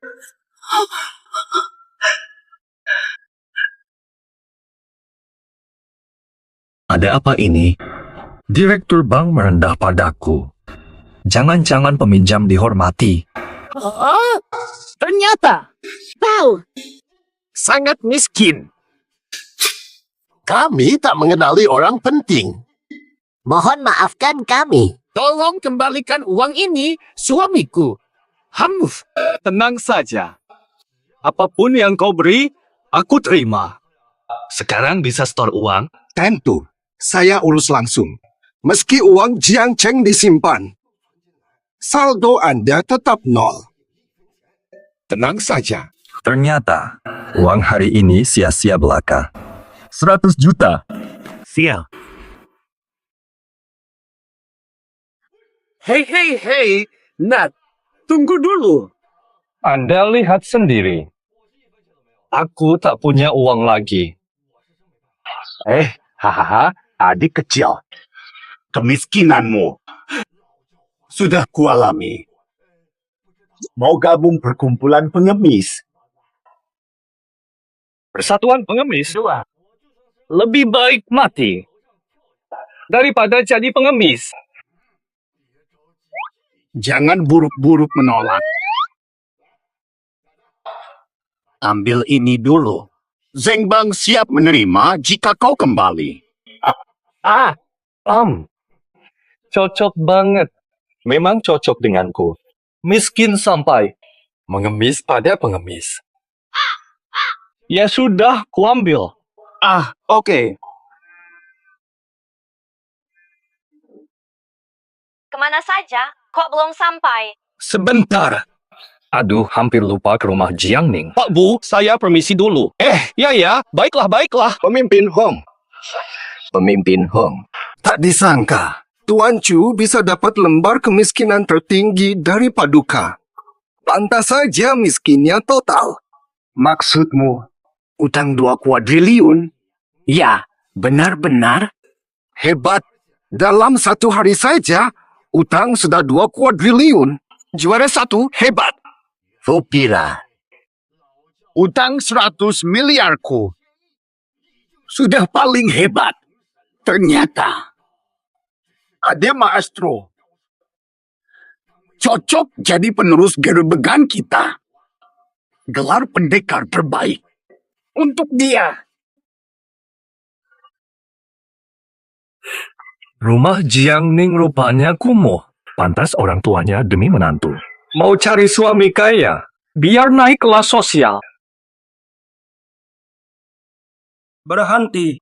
Ada apa ini? Direktur bank merendah padaku. Jangan-jangan peminjam dihormati. Oh, ternyata kau Sangat miskin. Kami tak mengenali orang penting. mohon maafkan kami. Tolong kembalikan uang ini, suamiku. Hamuf. Tenang saja. Apapun yang kau beri, aku terima. Sekarang bisa store uang? Tentu, saya urus langsung. Meski uang Jiang Cheng disimpan, saldo Anda tetap nol. Tenang saja. Ternyata, uang hari ini sia-sia belaka. 100 juta. Sial. Hei, Nat. Tunggu dulu. Anda lihat sendiri. Aku tak punya uang lagi. Hahaha, adik kecil. Kemiskinanmu sudah kualami. Mau gabung perkumpulan pengemis? Persatuan pengemis? Lebih baik mati daripada jadi pengemis. Jangan buruk-buruk menolak. Ambil ini dulu. Zeng Bang siap menerima jika kau kembali. Cocok banget. Memang cocok denganku. Miskin sampai mengemis pada pengemis. Ya sudah, kuambil. Oke. Kemana saja? Kok belum sampai? Sebentar. Aduh, hampir lupa ke rumah Jiang Ning. Pak Bu, saya permisi dulu. Ya, baiklah. Pemimpin Hong. Pemimpin Hong. Tak disangka, Tuan Chu bisa dapat lembar kemiskinan tertinggi dari Paduka. Pantas saja miskinnya total. Maksudmu, utang 2 kuadriliun? Ya, benar-benar. Hebat. Dalam 1 hari saja, utang sudah 2 kuadriliun. Juara 1, hebat. Kupira. Utang 100 miliarku. Sudah paling hebat. Ternyata. Ade Maestro. Cocok jadi penerus gerobegan kita. Gelar pendekar terbaik. Untuk dia. Rumah Jiang Ning rupanya kumuh. Pantas orang tuanya demi menantu. Mau cari suami kaya, biar naik kelas sosial. Berhenti.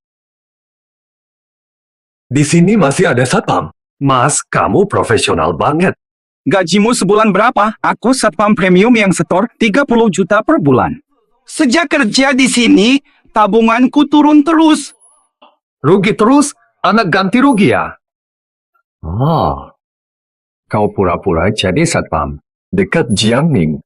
Di sini masih ada satpam. Mas, kamu profesional banget. Gajimu sebulan berapa? Aku satpam premium yang setor 30 juta per bulan. Sejak kerja di sini, tabunganku turun terus. Rugi terus, anak ganti rugi ya? Kau pura-pura jadi satpam dekat Jiangning.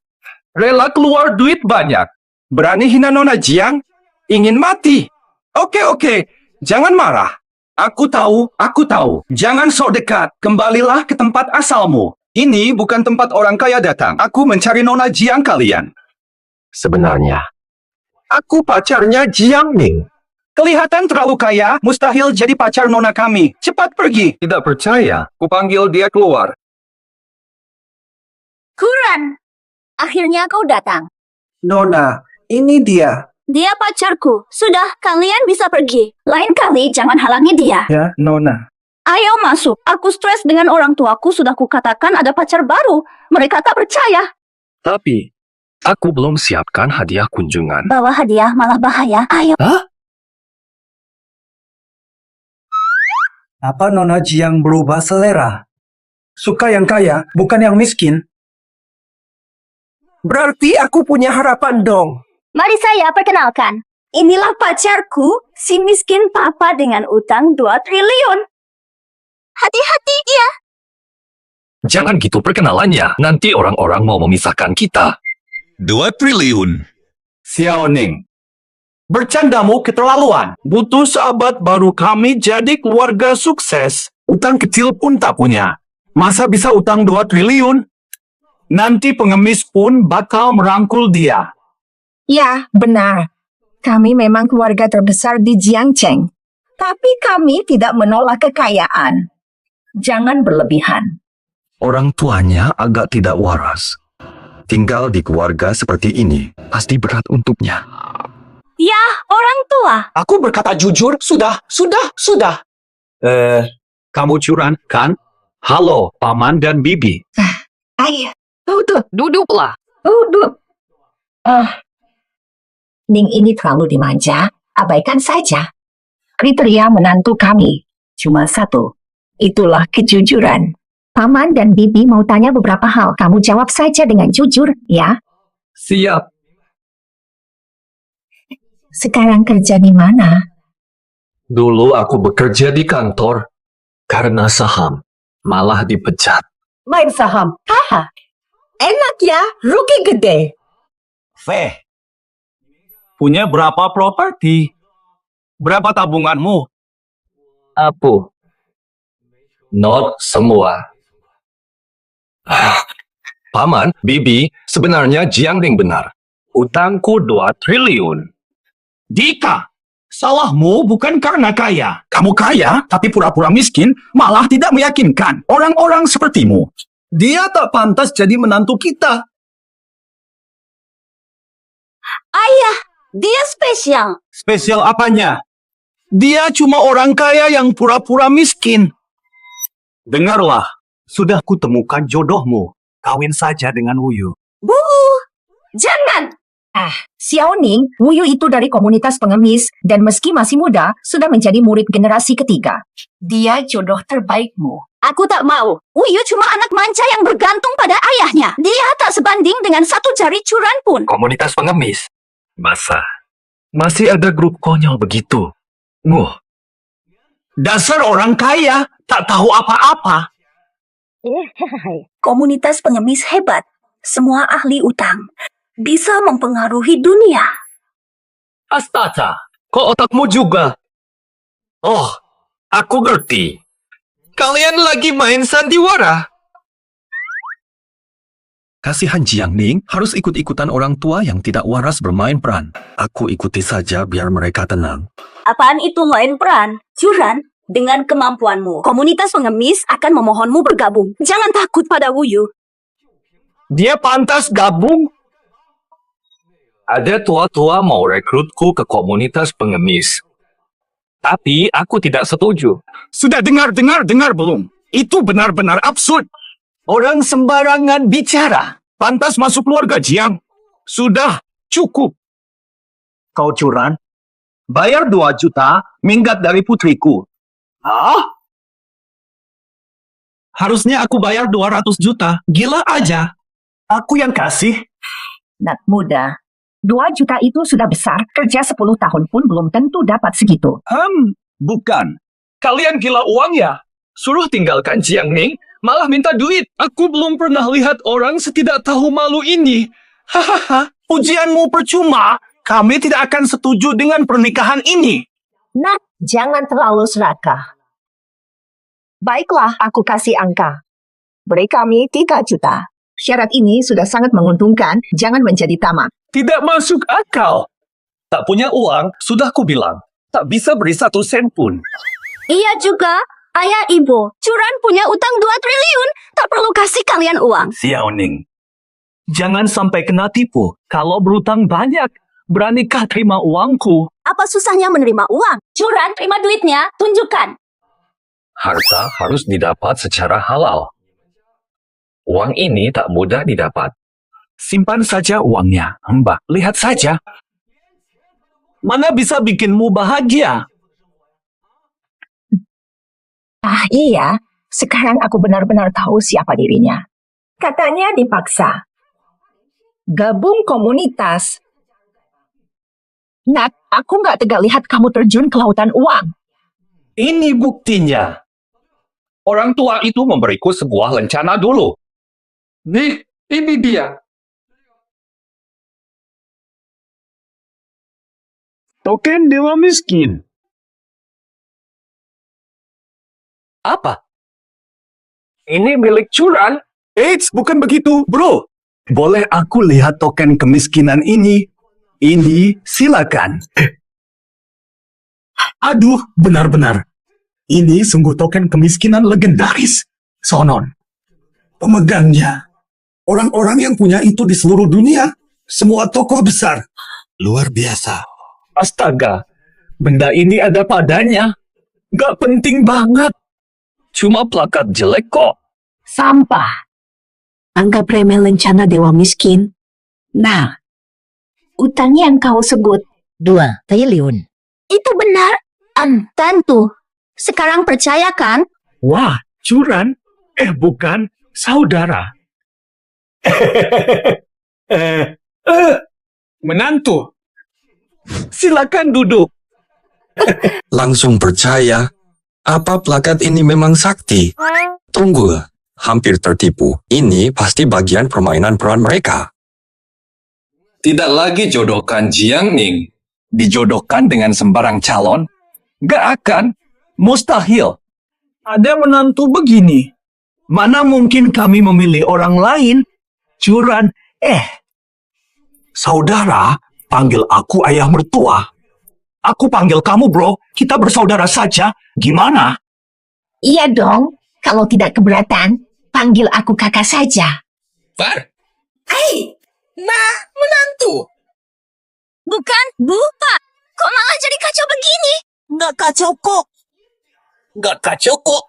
Rela keluar duit banyak. Berani hina Nona Jiang? Ingin mati? Oke. Jangan marah. Aku tahu. Jangan sok dekat. Kembalilah ke tempat asalmu. Ini bukan tempat orang kaya datang. Aku mencari Nona Jiang kalian. Sebenarnya, aku pacarnya Jiangning. Kelihatan terlalu kaya, mustahil jadi pacar Nona kami. Cepat pergi. Tidak percaya, kupanggil dia keluar. Kuran, akhirnya kau datang. Nona, ini dia. Dia pacarku. Sudah, kalian bisa pergi. Lain kali jangan halangi dia. Ya, Nona. Ayo masuk. Aku stres dengan orang tuaku sudah kukatakan ada pacar baru. Mereka tak percaya. Tapi, aku belum siapkan hadiah kunjungan. Bawa hadiah malah bahaya. Ayo. Hah? Apa Nona Jiang berubah selera? Suka yang kaya, bukan yang miskin. Berarti aku punya harapan dong. Mari saya perkenalkan. Inilah pacarku, si miskin papa dengan utang 2 triliun. Hati-hati ya. Jangan gitu perkenalannya. Nanti orang-orang mau memisahkan kita. 2 triliun. Xiaoning, bercandamu keterlaluan. Butuh sahabat baru kami jadi keluarga sukses. Utang kecil pun tak punya. Masa bisa utang 2 triliun? Nanti pengemis pun bakal merangkul dia. Ya, benar. Kami memang keluarga terbesar di Jiangcheng. Tapi kami tidak menolak kekayaan. Jangan berlebihan. Orang tuanya agak tidak waras. Tinggal di keluarga seperti ini, pasti berat untuknya. Ya, orang tua. Aku berkata jujur, sudah. Kamu curan, kan? Halo, Paman dan Bibi. Ayo, Duduklah. duduk. Ning ini terlalu dimanja. Abaikan saja. Kriteria menantu kami cuma satu. Itulah kejujuran. Paman dan Bibi mau tanya beberapa hal. Kamu jawab saja dengan jujur, ya. Siap. Sekarang kerja di mana? Dulu aku bekerja di kantor. Karena saham, malah dipecat. Main saham. Haha. Enak ya, rugi gede. Feh, punya berapa properti? Berapa tabunganmu? Apa? Not semua. Paman, Bibi, sebenarnya Jiangning benar. Utangku 2 triliun. Dika, salahmu bukan karena kaya. Kamu kaya, tapi pura-pura miskin, malah tidak meyakinkan orang-orang sepertimu. Dia tak pantas jadi menantu kita. Ayah, dia spesial. Spesial apanya? Dia cuma orang kaya yang pura-pura miskin. Dengarlah, sudah kutemukan jodohmu. Kawin saja dengan Wuyu. Bu, jangan. Xiaoning, Wuyu itu dari komunitas pengemis dan meski masih muda, sudah menjadi murid generasi ketiga. Dia jodoh terbaikmu. Aku tak mau. Wuyu cuma anak manja yang bergantung pada ayahnya. Dia tak sebanding dengan 1 jari curan pun. Komunitas pengemis. Masa? Masih ada grup konyol begitu? Dasar orang kaya, tak tahu apa-apa. Komunitas pengemis hebat. Semua ahli utang. Bisa mempengaruhi dunia. Astaga, kok otakmu juga? Oh, aku ngerti. Kalian lagi main sandiwara. Kasihan Jiangning harus ikut-ikutan orang tua yang tidak waras bermain peran. Aku ikuti saja biar mereka tenang. Apaan itu main peran? Curan? Dengan kemampuanmu, komunitas pengemis akan memohonmu bergabung. Jangan takut pada Wuyu. Dia pantas gabung. Ada tua-tua mau rekrutku ke komunitas pengemis. Tapi aku tidak setuju. Sudah dengar belum? Itu benar-benar absurd. Orang sembarangan bicara. Pantas masuk keluarga Jiang. Sudah, cukup. Kau curan? Bayar 2 juta, minggat dari putriku. Harusnya aku bayar 200 juta. Gila aja. Aku yang kasih. Nak muda, 2 juta itu sudah besar. Kerja 10 tahun pun belum tentu dapat segitu. Bukan. Kalian gila uang ya? Suruh tinggalkan Jiang Ning, malah minta duit. Aku belum pernah lihat orang setidak tahu malu ini. Hahaha, ujianmu percuma. Kami tidak akan setuju dengan pernikahan ini. Nak, jangan terlalu serakah. Baiklah, aku kasih angka. Beri kami 3 juta. Syarat ini sudah sangat menguntungkan, jangan menjadi tamak. Tidak masuk akal. Tak punya uang, sudah kubilang. Tak bisa beri 1 sen pun. Iya juga. Ayah ibu, Curan punya utang 2 triliun. Tak perlu kasih kalian uang. Xiao Ning, jangan sampai kena tipu. Kalau berutang banyak, beranikah terima uangku? Apa susahnya menerima uang? Curan, terima duitnya. Tunjukkan. Harta harus didapat secara halal. Uang ini tak mudah didapat. Simpan saja uangnya, Mbak. Lihat saja. Mana bisa bikinmu bahagia? Ah iya, sekarang aku benar-benar tahu siapa dirinya. Katanya dipaksa. Gabung komunitas. Nak, aku nggak tega lihat kamu terjun ke lautan uang. Ini buktinya. Orang tua itu memberiku sebuah rencana dulu. Nih, ini dia. Token dewa miskin. Apa? Ini milik Curan. Eits, bukan begitu, bro. Boleh aku lihat token kemiskinan ini? Ini silakan. Aduh, benar-benar. Ini sungguh token kemiskinan legendaris. Sonon. Pemegangnya. Orang-orang yang punya itu di seluruh dunia. Semua tokoh besar. Luar biasa. Astaga, benda ini ada padanya. Gak penting banget. Cuma plakat jelek kok. Sampah. Anggap remeh lencana dewa miskin. Nah, utang yang kau sebut 2 triliun. Itu benar. Tentu. Sekarang percaya kan? Wah, Curan. Bukan, saudara. Menantu. Silakan duduk. Langsung percaya. Apa plakat ini memang sakti? Tunggu, hampir tertipu. Ini pasti bagian permainan peran mereka. Tidak lagi jodohkan Jiang Ning. Dijodohkan dengan sembarang calon? Gak akan. Mustahil. Ada menantu begini. Mana mungkin kami memilih orang lain? Curan, saudara, panggil aku ayah mertua. Aku panggil kamu, bro. Kita bersaudara saja. Gimana? Iya dong, kalau tidak keberatan, panggil aku kakak saja. Far. Menantu. Bukan, Bu, Pak. Kok malah jadi kacau begini? Nggak kacau kok.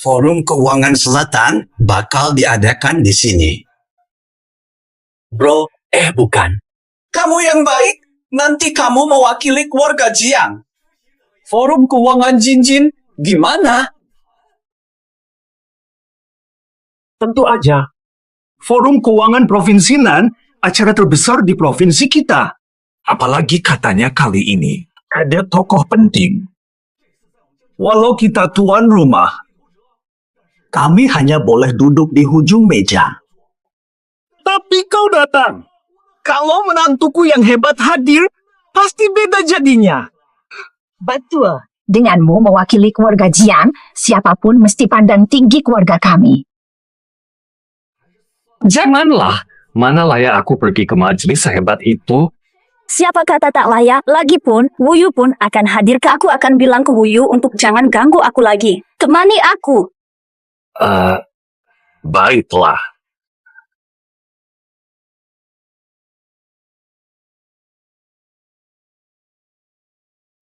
Forum Keuangan Selatan bakal diadakan di sini. Bro, bukan. Kamu yang baik, nanti kamu mewakili keluarga Jiang. Forum Keuangan Jinjin, gimana? Tentu aja. Forum Keuangan Provinsinan, acara terbesar di provinsi kita. Apalagi katanya kali ini ada tokoh penting. Walau kita tuan rumah, kami hanya boleh duduk di ujung meja. Tapi kau datang. Kalau menantuku yang hebat hadir, pasti beda jadinya. Betul. Denganmu mewakili keluarga Jiang, siapapun mesti pandang tinggi keluarga kami. Janganlah. Mana layak aku pergi ke majelis sehebat itu? Siapa kata tak layak? Lagipun, Wuyu pun akan hadir ke aku akan bilang ke Wuyu untuk jangan ganggu aku lagi. Temani aku. Baiklah.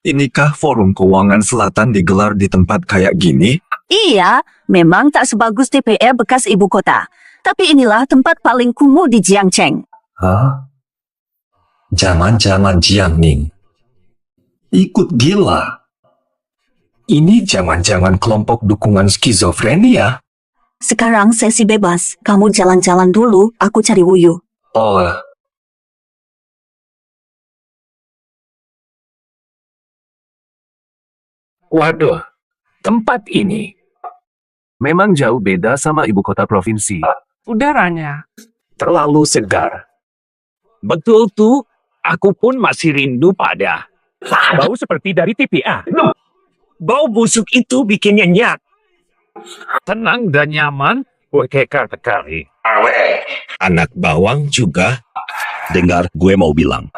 Inikah Forum Keuangan Selatan digelar di tempat kayak gini? Iya, memang tak sebagus DPR bekas ibu kota. Tapi inilah tempat paling kumuh di Jiangcheng. Hah? Jangan-jangan Jiang Ning ikut gila. Ini jangan-jangan kelompok dukungan skizofrenia. Sekarang sesi bebas. Kamu jalan-jalan dulu, aku cari Wuyu. Oh, Waduh, tempat ini memang jauh beda sama ibu kota provinsi. Udaranya terlalu segar. Betul tuh, aku pun masih rindu pada bau seperti dari TPA. Bau busuk itu bikin nyenyak. Tenang dan nyaman, kekar sekali. Anak bawang juga. Dengar, gue mau bilang.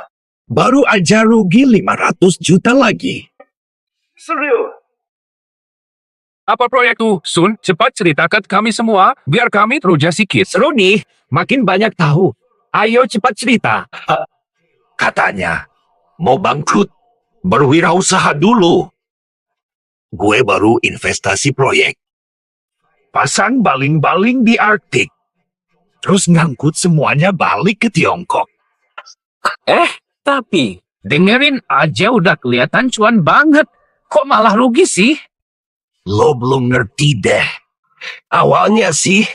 Baru aja rugi 500 juta lagi. Serius? Apa proyek tuh, Sun? Cepat ceritakan kami semua, biar kami teruja sikit. Seru nih, makin banyak tahu. Ayo cepat cerita. Katanya, mau bangkrut. Berwirausaha dulu. Gue baru investasi proyek. Pasang baling-baling di Arktik. Terus ngangkut semuanya balik ke Tiongkok. Tapi, dengerin aja udah kelihatan cuan banget. Kok malah rugi sih? Lo belum ngerti deh. Awalnya sih,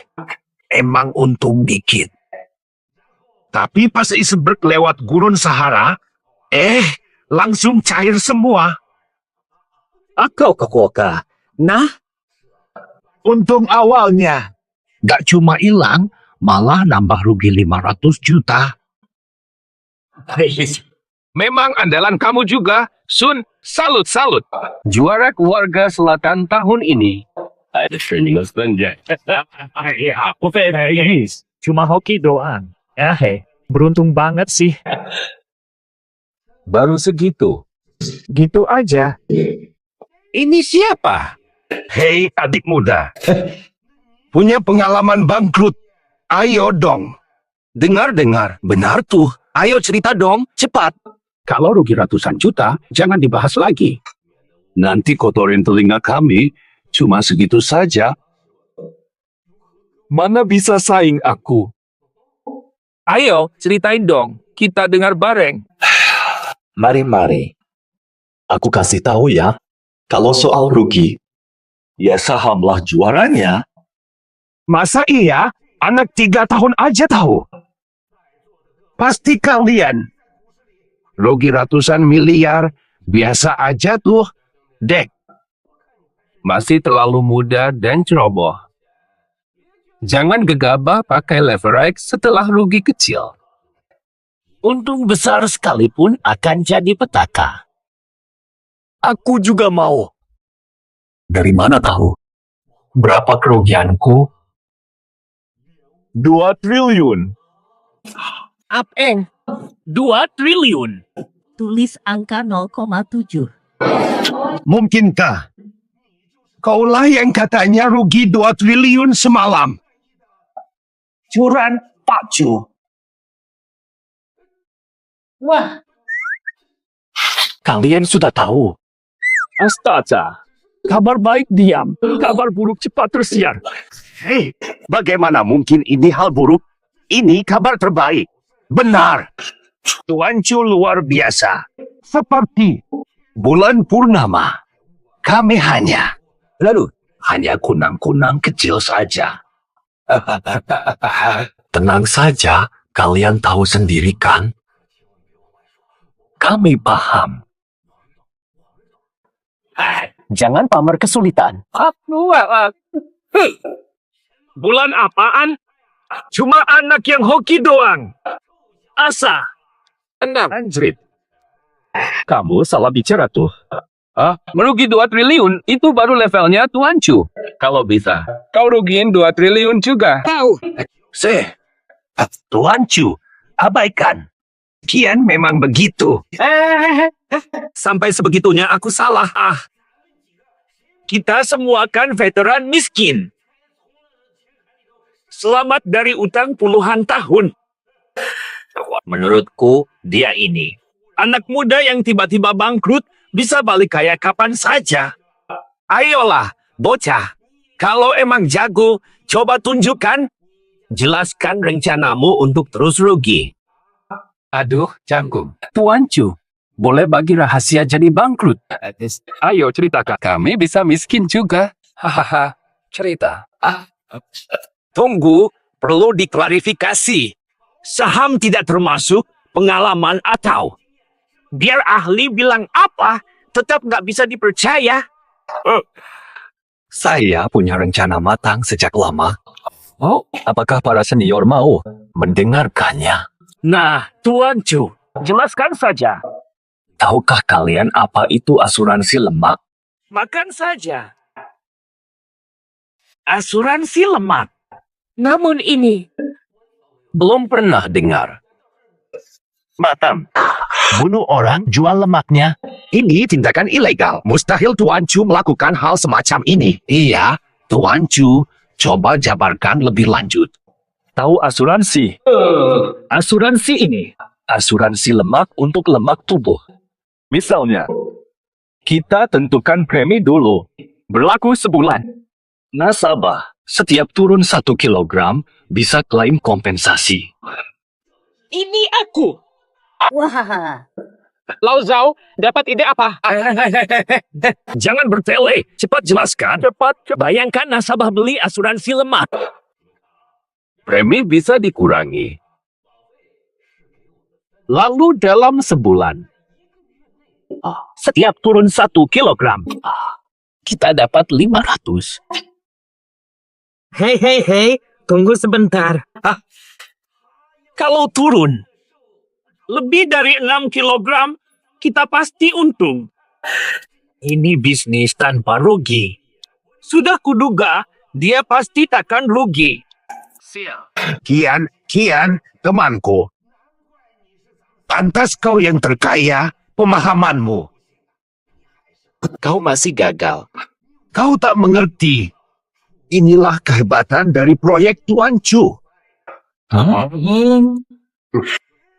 emang untung dikit. Tapi pas iceberg lewat gurun Sahara, langsung cair semua. Koka. Nah, Untung awalnya. Gak cuma hilang, malah nambah rugi 500 juta. memang andalan kamu juga, Sun. Salut. Juara keluarga selatan tahun ini. Cuma hoki doang. Beruntung banget sih. Baru segitu. Gitu aja. Ini siapa? Hei adik muda. Punya pengalaman bangkrut. Ayo dong. Dengar. Benar tuh. Ayo cerita dong. Cepat. Kalau rugi ratusan juta, jangan dibahas lagi. Nanti kotorin telinga kami. Cuma segitu saja. Mana bisa saing aku? Ayo, ceritain dong. Kita dengar bareng. Mari. Aku kasih tahu ya. Kalau soal rugi, ya sahamlah juaranya. Masa iya? Anak 3 tahun aja tahu. Pasti kalian. Rugi ratusan miliar, biasa aja tuh. Dek. Masih terlalu muda dan ceroboh. Jangan gegabah pakai leverage setelah rugi kecil. Untung besar sekalipun akan jadi petaka. Aku juga mau. Dari mana tahu? Berapa kerugianku? 2 triliun. Apeng, 2 triliun. tulis angka 0,7. Mungkinkah? Kaulah yang katanya rugi 2 triliun semalam. Curan Pak Cu. Wah, Kalian sudah tahu. Astaga. Kabar baik diam. Kabar buruk cepat tersiar. Hei, bagaimana mungkin ini hal buruk? Ini kabar terbaik. Benar. Tuan Cu luar biasa. Seperti bulan purnama. Kami hanya kunang-kunang kecil saja. Tenang saja, kalian tahu sendiri kan? Kami paham. Jangan pamer kesulitan. Bulan apaan? Cuma anak yang hoki doang. Asa. 6. Anjrit. Kamu salah bicara tuh. Merugi 2 triliun, itu baru levelnya Tuan Cu. Kalau bisa, kau rugiin 2 triliun juga. Tuan Cu, abaikan. Kian memang begitu. Sampai sebegitunya aku salah. Kita semua kan veteran miskin. Selamat dari utang puluhan tahun. Menurutku, dia ini. Anak muda yang tiba-tiba bangkrut bisa balik kaya kapan saja. Ayolah, bocah. Kalau emang jago, coba tunjukkan. Jelaskan rencanamu untuk terus rugi. Aduh, canggung. Tuan Cu, boleh bagi rahasia jadi bangkrut? Ayo ceritakan. Kami bisa miskin juga. Hahaha, cerita. Tunggu, perlu diklarifikasi. Saham tidak termasuk pengalaman atau biar ahli bilang apa, tetap nggak bisa dipercaya. Saya punya rencana matang sejak lama. Apakah para senior mau mendengarkannya? Nah, Tuan Chu, jelaskan saja. Tahukah kalian apa itu asuransi lemak? Makan saja. Asuransi lemak. Namun ini Belum pernah dengar. Matam. Bunuh orang, jual lemaknya. Ini tindakan ilegal. Mustahil Tuan Chu melakukan hal semacam ini. Iya, Tuan Chu. Coba jabarkan lebih lanjut. Tahu asuransi? Asuransi ini. Asuransi lemak untuk lemak tubuh. Misalnya, kita tentukan premi dulu. Berlaku sebulan. Nasabah, setiap turun 1 kilogram, bisa klaim kompensasi. Ini aku. Wah, Lau Zhao, dapat ide apa? Jangan bertele. Cepat jelaskan. Cepat. Bayangkan nasabah beli asuransi lemak. Premi bisa dikurangi. Lalu dalam sebulan, setiap turun 1 kilogram, kita dapat 500. Hei, tunggu sebentar. Kalau turun lebih dari 6 kilogram, kita pasti untung. Ini bisnis tanpa rugi. Sudah kuduga, dia pasti takkan rugi. Kian, temanku. Pantas kau yang terkaya, pemahamanmu. Kau masih gagal. Kau tak mengerti. Inilah kehebatan dari proyek Tuan Chu.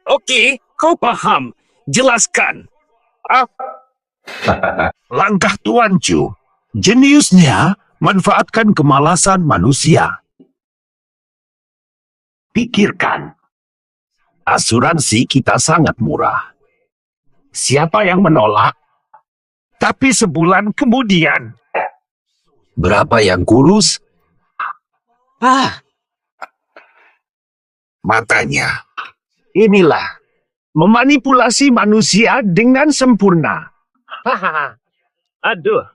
Oke, kau paham. Jelaskan. Langkah Tuan Chu, jeniusnya manfaatkan kemalasan manusia. Pikirkan, asuransi kita sangat murah. Siapa yang menolak? Tapi sebulan kemudian, berapa yang kurus? Matanya. Inilah memanipulasi manusia dengan sempurna. Aduh.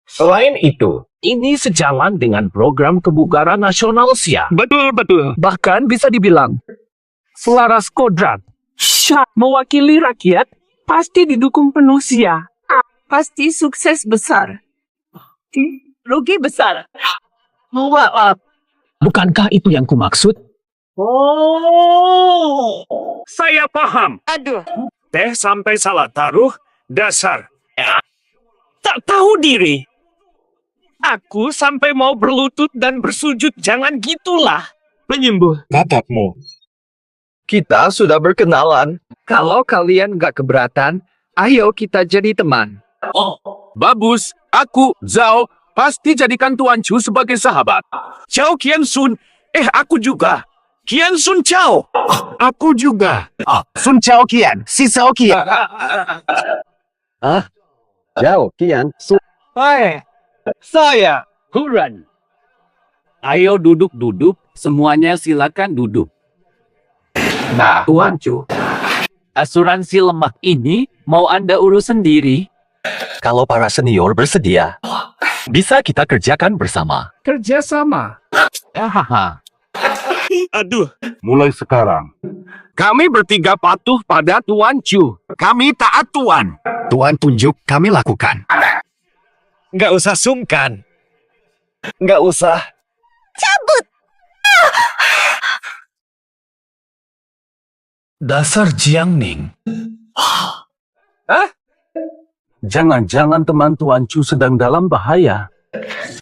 Selain itu, ini sejalan dengan program kebugaran nasional SIA. Betul. Bahkan bisa dibilang selaras kodrat. Mewakili rakyat, pasti didukung penuh SIA. Pasti sukses besar. Rugi besar. Bukankah itu yang kumaksud? Saya paham. aduh. Teh sampai salah taruh, dasar. Tak tahu diri. Aku sampai mau berlutut dan bersujud, jangan gitulah. Penyembuh. Bapakmu. Kita sudah berkenalan. Kalau kalian gak keberatan, ayo kita jadi teman. Babus, aku, Zhao, pasti jadikan Tuan Chu sebagai sahabat. Chao Qian Sun, aku juga. Qian Sun Chao. Aku juga. Sun Chao Kian, si Chao Kian. Jauh, Kian. Hai, saya Huran. Ayo duduk-duduk, semuanya silakan duduk. Nah, Tuan Chu, asuransi lemak ini mau Anda urus sendiri? Kalau para senior bersedia, bisa kita kerjakan bersama. Kerjasama. Aduh, Mulai sekarang, kami bertiga patuh pada Tuan Chu. kami taat Tuan. Tuan tunjuk, kami lakukan. Nggak usah sungkan. Nggak usah. Cabut. Dasar Jiang Ning. Jangan-jangan teman Tuan Chu sedang dalam bahaya.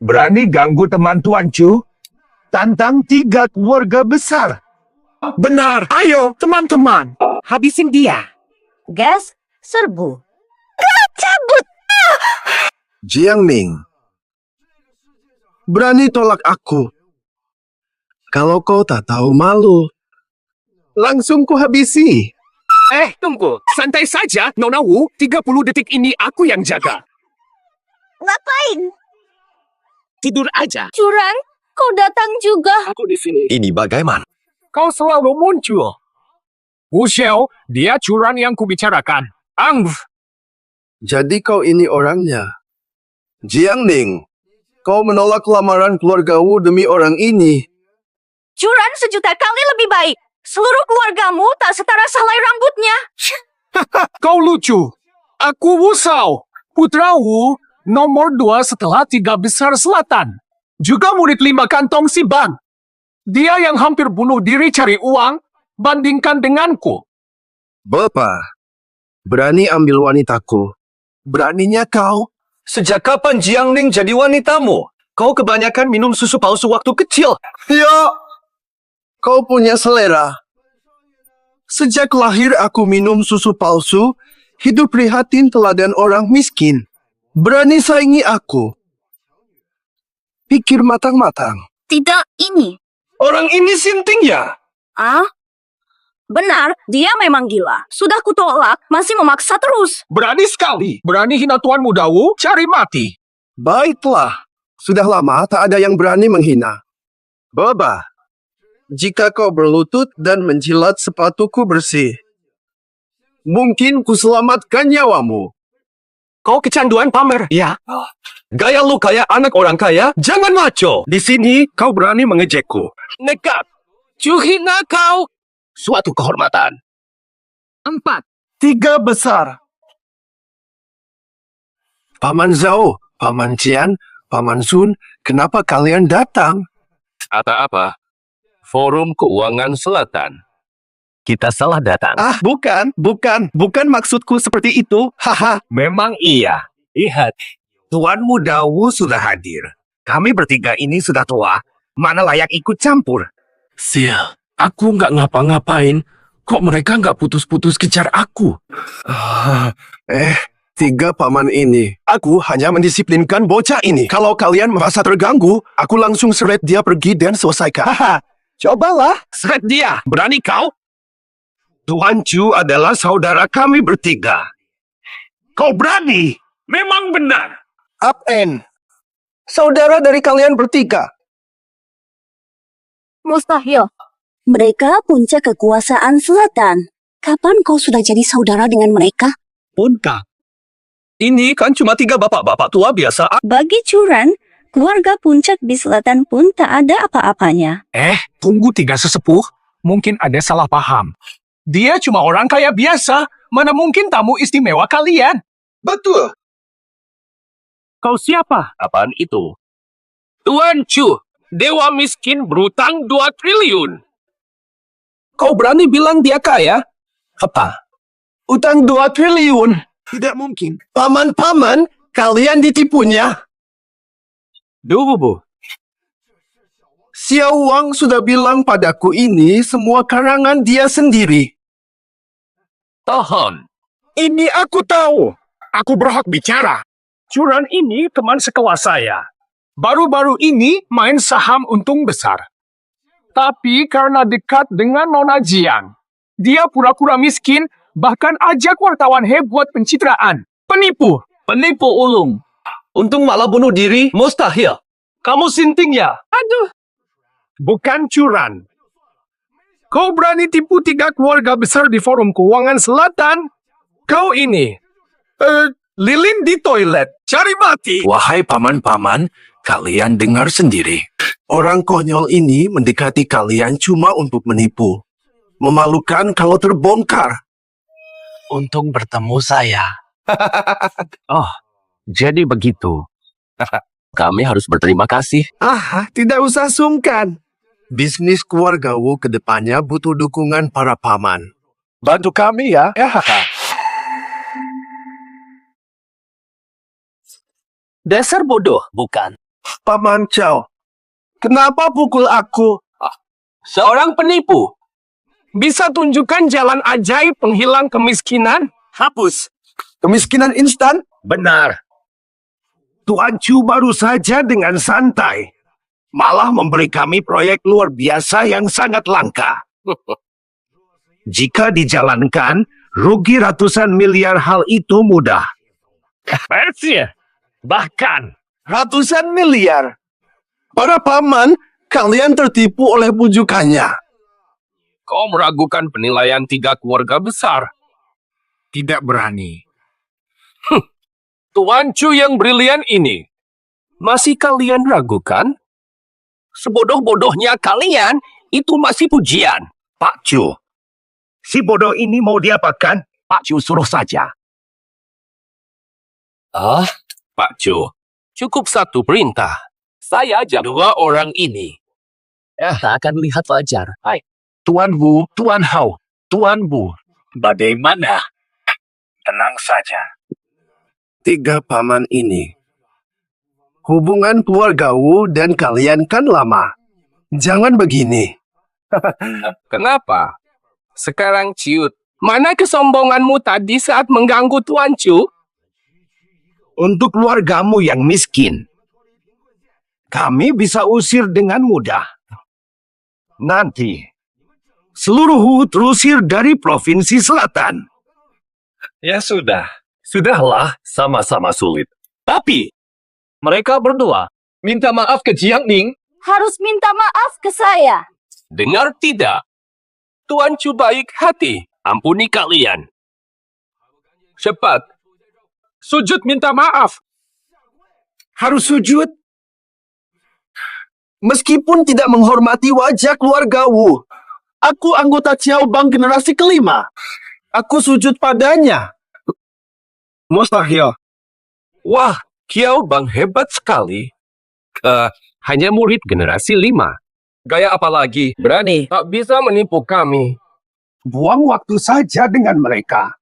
Berani ganggu teman Tuan Chu? Tantang 3 keluarga besar. Benar. Ayo, teman-teman. Habisin dia. Gas, serbu. Cabut. Jiang Ning, berani tolak aku. Kalau kau tak tahu malu, langsung ku habisi. Tunggu. Santai saja, Nona Wu. 30 detik ini aku yang jaga. Ngapain? Tidur aja. Curang, kau datang juga. Aku di sini. Ini bagaimana? Kau selalu muncul. Wu Xiao, dia curang yang kubicarakan. Jadi kau ini orangnya. Jiang Ning, kau menolak lamaran keluargamu demi orang ini. Curan 1.000.000 kali lebih baik. Seluruh keluargamu tak setara selai rambutnya. Kau lucu. Aku Wu Shao, putra Wu, nomor 2 setelah 3 besar selatan. Juga murid 5 kantong si Bang. Dia yang hampir bunuh diri cari uang, bandingkan denganku. Bapak, berani ambil wanitaku. Beraninya kau. Sejak kapan Jiang Ning jadi wanitamu? Kau kebanyakan minum susu palsu waktu kecil. Ya, kau punya selera. Sejak lahir aku minum susu palsu, hidup prihatin teladan orang miskin. Berani saingi aku. Pikir matang-matang. Tidak ini. Orang ini sinting ya? Ah? Benar, dia memang gila. Sudah kutolak, masih memaksa terus. Berani sekali. Berani hina Tuan Muda Wu, cari mati. Baiklah, sudah lama tak ada yang berani menghina. Baba, jika kau berlutut dan menjilat sepatuku bersih, mungkin kuselamatkan nyawamu. Kau kecanduan pamer. Ya. Gaya lu kayak anak orang kaya, jangan maco. Di sini kau berani mengejekku. Nekat. Cuhina kau. Suatu kehormatan. 4. 3 besar. Paman Zhao, Paman Qian, Paman Sun, kenapa kalian datang? Apa-apa? Forum Keuangan Selatan. Kita salah datang. Ah, bukan maksudku seperti itu. Haha. Memang iya. Lihat, Tuan Muda Wu sudah hadir. Kami bertiga ini sudah tua. Mana layak ikut campur? Sial, aku nggak ngapa-ngapain. Kok mereka nggak putus-putus kejar aku? 3 paman ini. Aku hanya mendisiplinkan bocah ini. Kalau kalian merasa terganggu, aku langsung seret dia pergi dan selesaikan. Haha. Cobalah. Seret dia. Berani kau? Tuan Chu adalah saudara kami bertiga. Kau berani? Memang benar. Up and. Saudara dari kalian bertiga. Mustahil. Mereka puncak kekuasaan selatan. Kapan kau sudah jadi saudara dengan mereka? Puncak. Ini kan cuma 3 bapak-bapak tua biasa. Bagi Curan, keluarga puncak di selatan pun tak ada apa-apanya. Tunggu 3 sesepuh. Mungkin ada salah paham. Dia cuma orang kaya biasa. Mana mungkin tamu istimewa kalian? Betul. Kau siapa? Apaan itu? Tuan Chu, dewa miskin berutang 2 triliun. Kau berani bilang dia kaya? Apa? Utang 2 triliun. Tidak mungkin. Paman-paman, kalian ditipunya. Duh, Xiao Wang sudah bilang padaku ini semua karangan dia sendiri. tahan. Ini aku tahu. Aku berhak bicara. Curan ini teman sekelas saya. Baru-baru ini main saham untung besar. Tapi karena dekat dengan Nona Jiang, dia pura-pura miskin, bahkan ajak wartawan buat pencitraan. Penipu. Penipu ulung. Untung malah bunuh diri, mustahil. Kamu sinting ya? Aduh. Bukan curan. Kau berani tipu 3 keluarga besar di Forum Keuangan Selatan? Kau ini. Lilin di toilet. Cari mati. Wahai paman-paman, kalian dengar sendiri. Orang konyol ini mendekati kalian cuma untuk menipu. Memalukan kalau terbongkar. Untung bertemu saya. Oh, jadi begitu. Kami harus berterima kasih. Tidak usah sungkan. Bisnis keluarga Wu ke depannya butuh dukungan para paman. Bantu kami ya. Dasar bodoh, bukan? Paman Chow, kenapa pukul aku? Seorang penipu. Bisa tunjukkan jalan ajaib penghilang kemiskinan? Hapus. Kemiskinan instan? Benar. Tuan Chu baru saja dengan santai. Malah memberi kami proyek luar biasa yang sangat langka. Jika dijalankan, rugi ratusan miliar hal itu mudah. Bahkan Ratusan miliar. Para paman, kalian tertipu oleh bujukannya. kau meragukan penilaian 3 keluarga besar. Tidak berani. Tuan Chu yang brilian ini Masih kalian ragukan? Sebodoh-bodohnya kalian, itu masih pujian. Pak Chu, si bodoh ini mau diapakan? Pak Chu suruh saja. Pak Chu, cukup satu perintah. Saya ajak dua orang ini. Tak akan lihat Fajar. Hai, Tuan Wu, Tuan Hao, Tuan Bu. Bagaimana? Tenang saja. 3 paman ini. Hubungan keluarga Wu dan kalian kan lama. Jangan begini. Kenapa? Sekarang ciut. Mana kesombonganmu tadi saat mengganggu Tuan Chu? Untuk keluargamu yang miskin, kami bisa usir dengan mudah. Nanti, seluruh Wu terusir dari Provinsi Selatan. Ya sudah. Sudahlah, sama-sama sulit. Tapi, mereka berdua minta maaf ke Jiang Ning. Harus minta maaf ke saya. Dengar tidak? Tuan Chu baik hati. Ampuni kalian. Cepat. Sujud minta maaf. Harus sujud. Meskipun tidak menghormati wajah keluarga Wu. Aku anggota Xiao Bang generasi kelima. Aku sujud padanya. Mustahil. Wah, Kiao Bang hebat sekali. Hanya murid generasi 5. Gaya apa lagi? Berani. Tak bisa menipu kami. Buang waktu saja dengan mereka.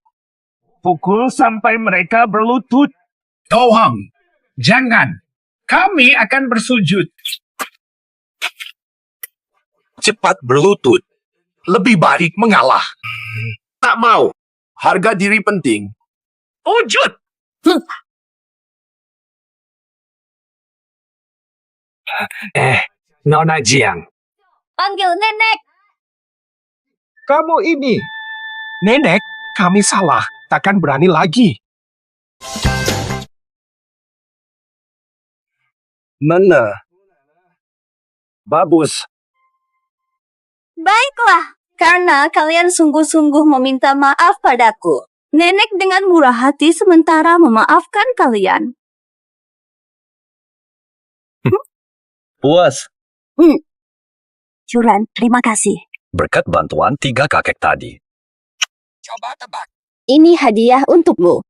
Pukul sampai mereka berlutut. Tohang, jangan. Kami akan bersujud. Cepat berlutut. Lebih baik mengalah. Tak mau. Harga diri penting. Wujud. Nona Jiang. Panggil nenek. Kamu ini. Nenek, kami salah. Takkan berani lagi. Mana? Bagus. Baiklah, karena kalian sungguh-sungguh meminta maaf padaku. Nenek dengan murah hati sementara memaafkan kalian. Puas. Curan, terima kasih. Berkat bantuan 3 kakek tadi. Coba tebak. Ini hadiah untukmu.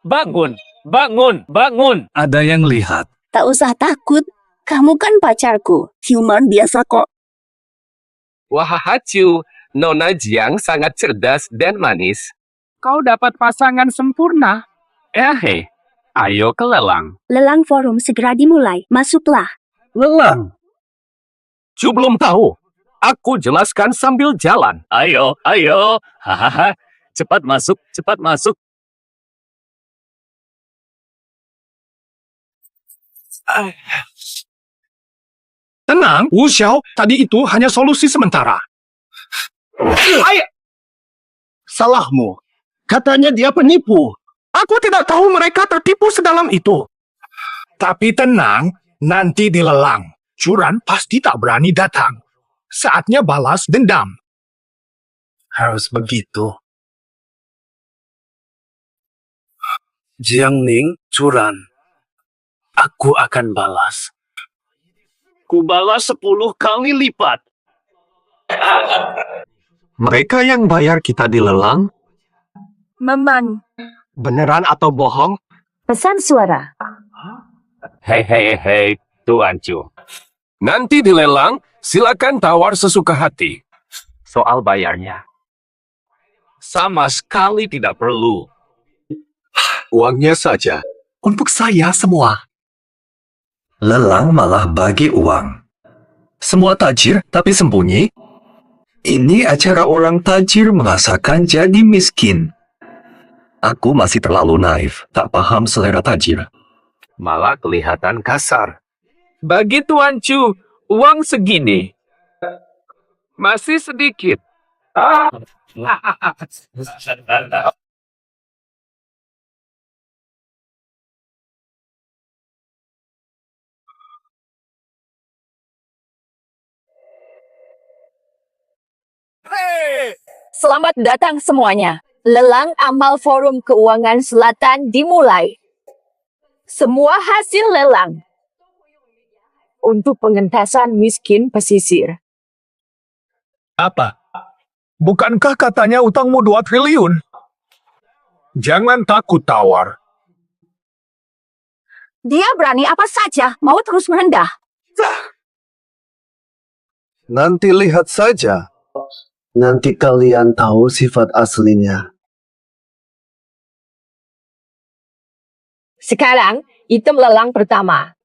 Bangun. Bangun. Bangun. Ada yang lihat. Tak usah takut, kamu kan pacarku. Human biasa kok. Wah, Chu, Nona Jiang sangat cerdas dan manis. Kau dapat pasangan sempurna. Hei, ayo ke lelang. Lelang forum segera dimulai. Masuklah. Lelang? Chu belum tahu. Aku jelaskan sambil jalan. Ayo. Hahaha. Cepat masuk. Tenang, Wu Xiao. Tadi itu hanya solusi sementara. Salahmu. Katanya dia penipu. Aku tidak tahu mereka tertipu sedalam itu. Tapi tenang, nanti dilelang. Curan pasti tak berani datang. Saatnya balas dendam. Harus begitu. Jiang Ning, Curan. Aku akan balas. Ku balas 10 kali lipat. Mereka yang bayar kita dilelang? Memang. Beneran atau bohong? Pesan suara. Hei, Tuan Chu. Nanti dilelang, silakan tawar sesuka hati. Soal bayarnya. Sama sekali tidak perlu. Uangnya saja. Untuk saya semua. Lelang malah bagi uang. Semua tajir tapi sembunyi. Ini acara orang tajir merasakan jadi miskin. Aku masih terlalu naif, tak paham selera tajir. Malah kelihatan kasar. Bagi Tuan Chu, uang segini. Masih sedikit. Selamat datang semuanya. Lelang amal Forum Keuangan Selatan dimulai. Semua hasil lelang untuk pengentasan miskin pesisir. Apa? Bukankah katanya utangmu 2 triliun? Jangan takut tawar. Dia berani apa saja, mau terus merendah. Nanti lihat saja. Nanti kalian tahu sifat aslinya. Sekarang, item lelang pertama.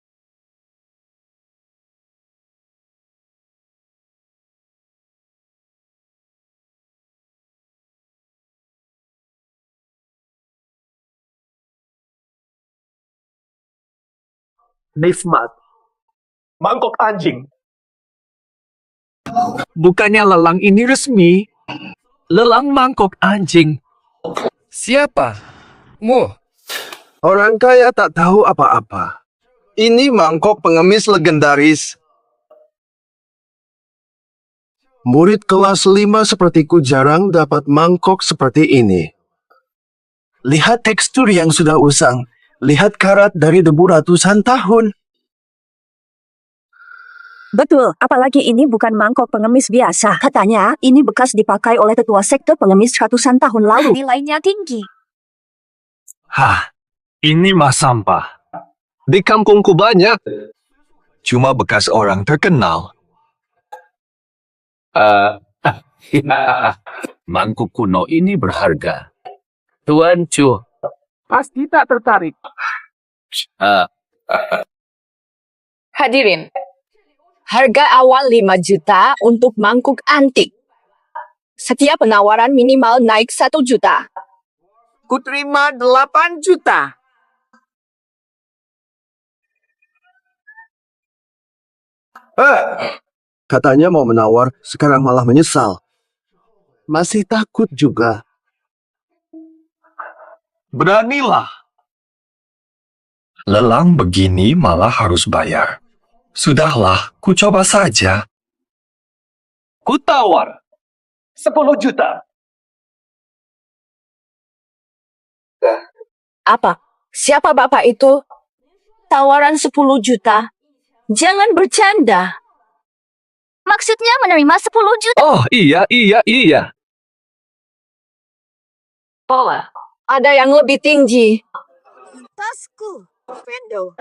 Nismat. Mangkok anjing. Bukannya lelang ini resmi. Lelang mangkok anjing. Siapa? Mu. Orang kaya tak tahu apa-apa. Ini mangkok pengemis legendaris. Murid kelas 5 sepertiku jarang dapat mangkok seperti ini. Lihat tekstur yang sudah usang. Lihat karat dari debu ratusan tahun. Betul, apalagi ini bukan mangkok pengemis biasa. Katanya, ini bekas dipakai oleh tetua sekte pengemis ratusan tahun lalu. Nilainya tinggi. Hah, ini mah sampah. Di kampungku banyak. Cuma bekas orang terkenal. Mangkuk kuno ini berharga. Tuan Chu, pasti tak tertarik. Hadirin, harga awal 5 juta untuk mangkuk antik. Setiap penawaran minimal naik 1 juta. Kuterima 8 juta. Katanya mau menawar, sekarang malah menyesal. Masih takut juga. Beranilah. Lelang begini malah harus bayar. Sudahlah, ku coba saja. Ku tawar 10 juta. Apa? Siapa bapak itu? Tawaran 10 juta. Jangan bercanda. Maksudnya menerima 10 juta. Oh, iya. Pola, ada yang lebih tinggi. Tasku, Fendo.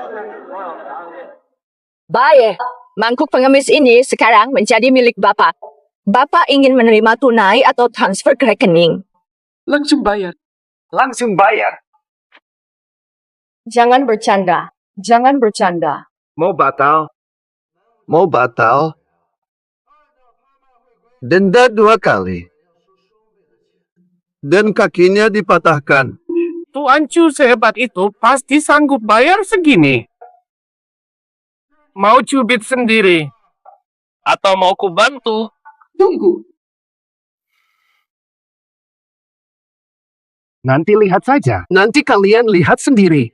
Baik, mangkuk pengemis ini sekarang menjadi milik Bapak. Bapak ingin menerima tunai atau transfer ke rekening? Langsung bayar. Jangan bercanda. Jangan bercanda. Mau batal? Denda 2 kali. Dan kakinya dipatahkan. Tuan Chu sehebat itu pasti sanggup bayar segini. Mau cubit sendiri? Atau mau ku bantu? Tunggu. Nanti lihat saja. Nanti kalian lihat sendiri.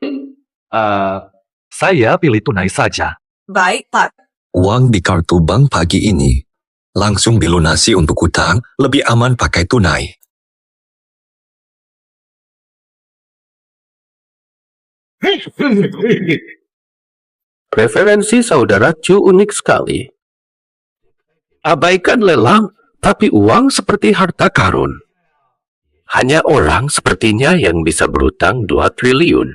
Saya pilih tunai saja. Baik, Pak. Uang di kartu bank pagi ini langsung dilunasi untuk utang, lebih aman pakai tunai. Preferensi saudara Chu unik sekali. Abaikan lelang, tapi uang seperti harta karun. Hanya orang sepertinya yang bisa berutang 2 triliun.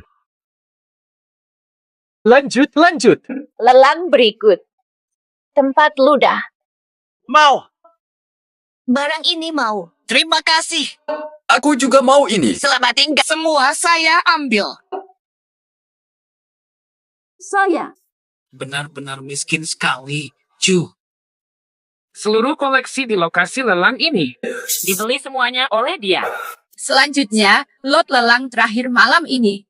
Lanjut. Lelang berikut. Tempat ludah. Mau. Barang ini mau. Terima kasih. Aku juga mau ini. Selamat tinggal. Semua saya ambil. Saya. Benar-benar miskin sekali, Chu. Seluruh koleksi di lokasi lelang ini dibeli semuanya oleh dia. Selanjutnya, lot lelang terakhir malam ini.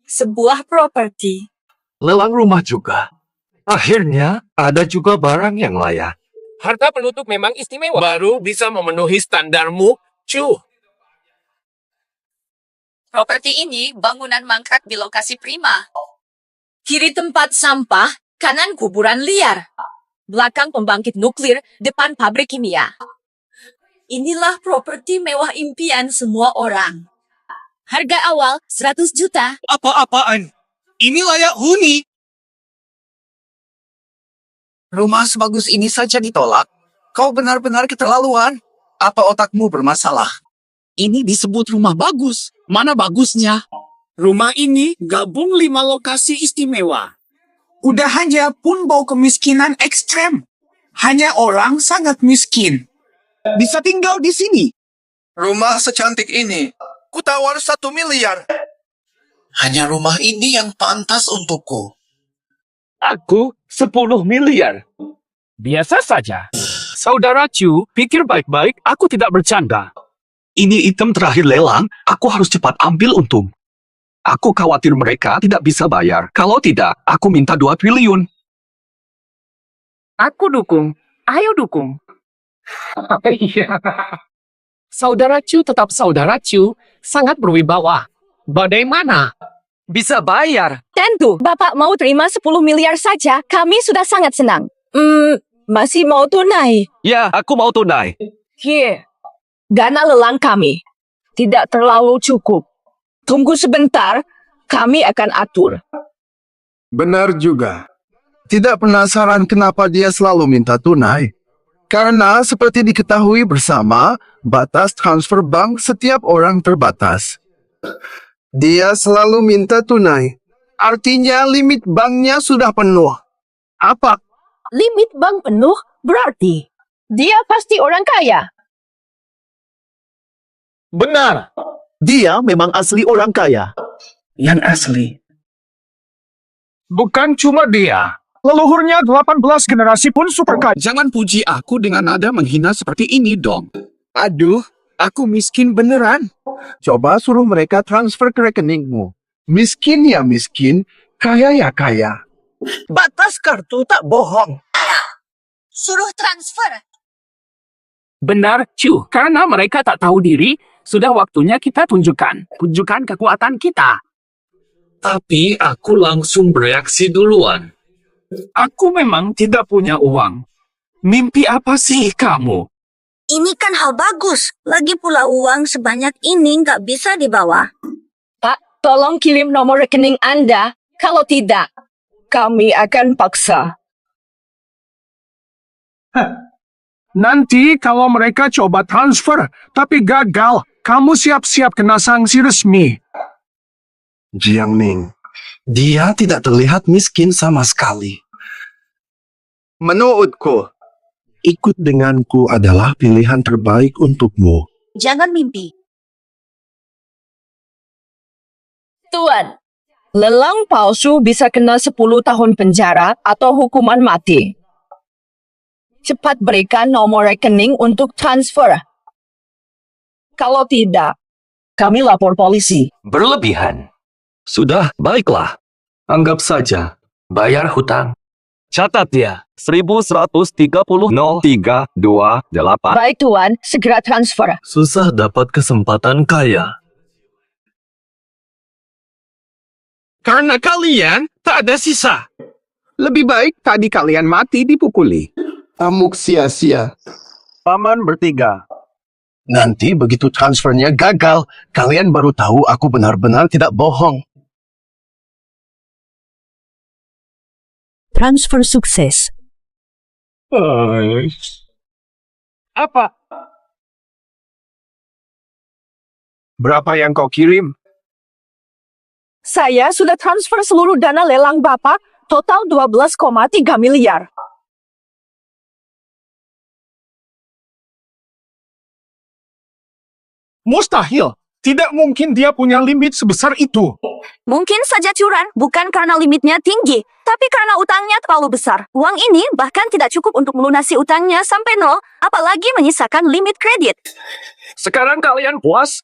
Sebuah properti. Lelang rumah juga. Akhirnya, ada juga barang yang layak. Harta penutup memang istimewa. Baru bisa memenuhi standarmu, Chu. Properti ini bangunan mangkrak di lokasi prima. Kiri tempat sampah, kanan kuburan liar. Belakang pembangkit nuklir, depan pabrik kimia. Inilah properti mewah impian semua orang. Harga awal 100 juta. Apa-apaan? Ini layak huni. Rumah sebagus ini saja ditolak. Kau benar-benar keterlaluan. Apa otakmu bermasalah? Ini disebut rumah bagus. Mana bagusnya? Rumah ini gabung 5 lokasi istimewa. Udahannya pun bau kemiskinan ekstrem. Hanya orang sangat miskin bisa tinggal di sini. Rumah secantik ini, ku tawar 1 miliar. Hanya rumah ini yang pantas untukku. Aku 10 miliar. Biasa saja. Saudara Chu, pikir baik-baik, aku tidak bercanda. Ini item terakhir lelang, aku harus cepat ambil untung. Aku khawatir mereka tidak bisa bayar. Kalau tidak, aku minta 2 triliun. Aku dukung. Ayo dukung. Iya. Saudara Chu tetap saudara Chu, sangat berwibawa. Bagaimana? Bisa bayar. Tentu, Bapak mau terima 10 miliar saja, kami sudah sangat senang. Masih mau tunai? Ya, aku mau tunai. Here, dana lelang kami. Tidak terlalu cukup. Tunggu sebentar, kami akan atur. Benar juga. Tidak penasaran kenapa dia selalu minta tunai? Karena seperti diketahui bersama, batas transfer bank setiap orang terbatas. Dia selalu minta tunai. Artinya limit banknya sudah penuh. Apa? Limit bank penuh berarti dia pasti orang kaya. Benar. Dia memang asli orang kaya. Yang asli. Bukan cuma dia. Leluhurnya 18 generasi pun super kaya. Jangan puji aku dengan nada menghina seperti ini dong. Aduh, aku miskin beneran. Coba suruh mereka transfer ke rekeningmu. Miskin ya miskin, kaya ya kaya. Batas kartu tak bohong. Suruh transfer. Benar, Chu. Karena mereka tak tahu diri, sudah waktunya kita tunjukkan kekuatan kita. Tapi aku langsung bereaksi duluan. Aku memang tidak punya uang. Mimpi apa sih kamu? Ini kan hal bagus. Lagi pula uang sebanyak ini nggak bisa dibawa. Pak, tolong kirim nomor rekening Anda. Kalau tidak, kami akan paksa. Nanti kalau mereka coba transfer, tapi gagal, kamu siap-siap kena sanksi resmi. Jiang Ning, dia tidak terlihat miskin sama sekali. Menurutku, ikut denganku adalah pilihan terbaik untukmu. Jangan mimpi. Tuan, lelang palsu bisa kena 10 tahun penjara atau hukuman mati. Cepat berikan nomor rekening untuk transfer. Kalau tidak, kami lapor polisi. Berlebihan. Sudah, baiklah. Anggap saja. Bayar hutang. Catat ya. 1130.0328. Baik Tuan, segera transfer. Susah dapat kesempatan kaya. Karena kalian tak ada sisa. Lebih baik tadi kalian mati dipukuli. Amuk sia-sia. Paman bertiga. Nanti begitu transfernya gagal, kalian baru tahu aku benar-benar tidak bohong. Transfer sukses. Apa? Berapa yang kau kirim? Saya sudah transfer seluruh dana lelang Bapak, total 12,3 miliar. Mustahil. Tidak mungkin dia punya limit sebesar itu. Mungkin saja curan, bukan karena limitnya tinggi, tapi karena utangnya terlalu besar. Uang ini bahkan tidak cukup untuk melunasi utangnya sampai 0, apalagi menyisakan limit kredit. Sekarang kalian puas?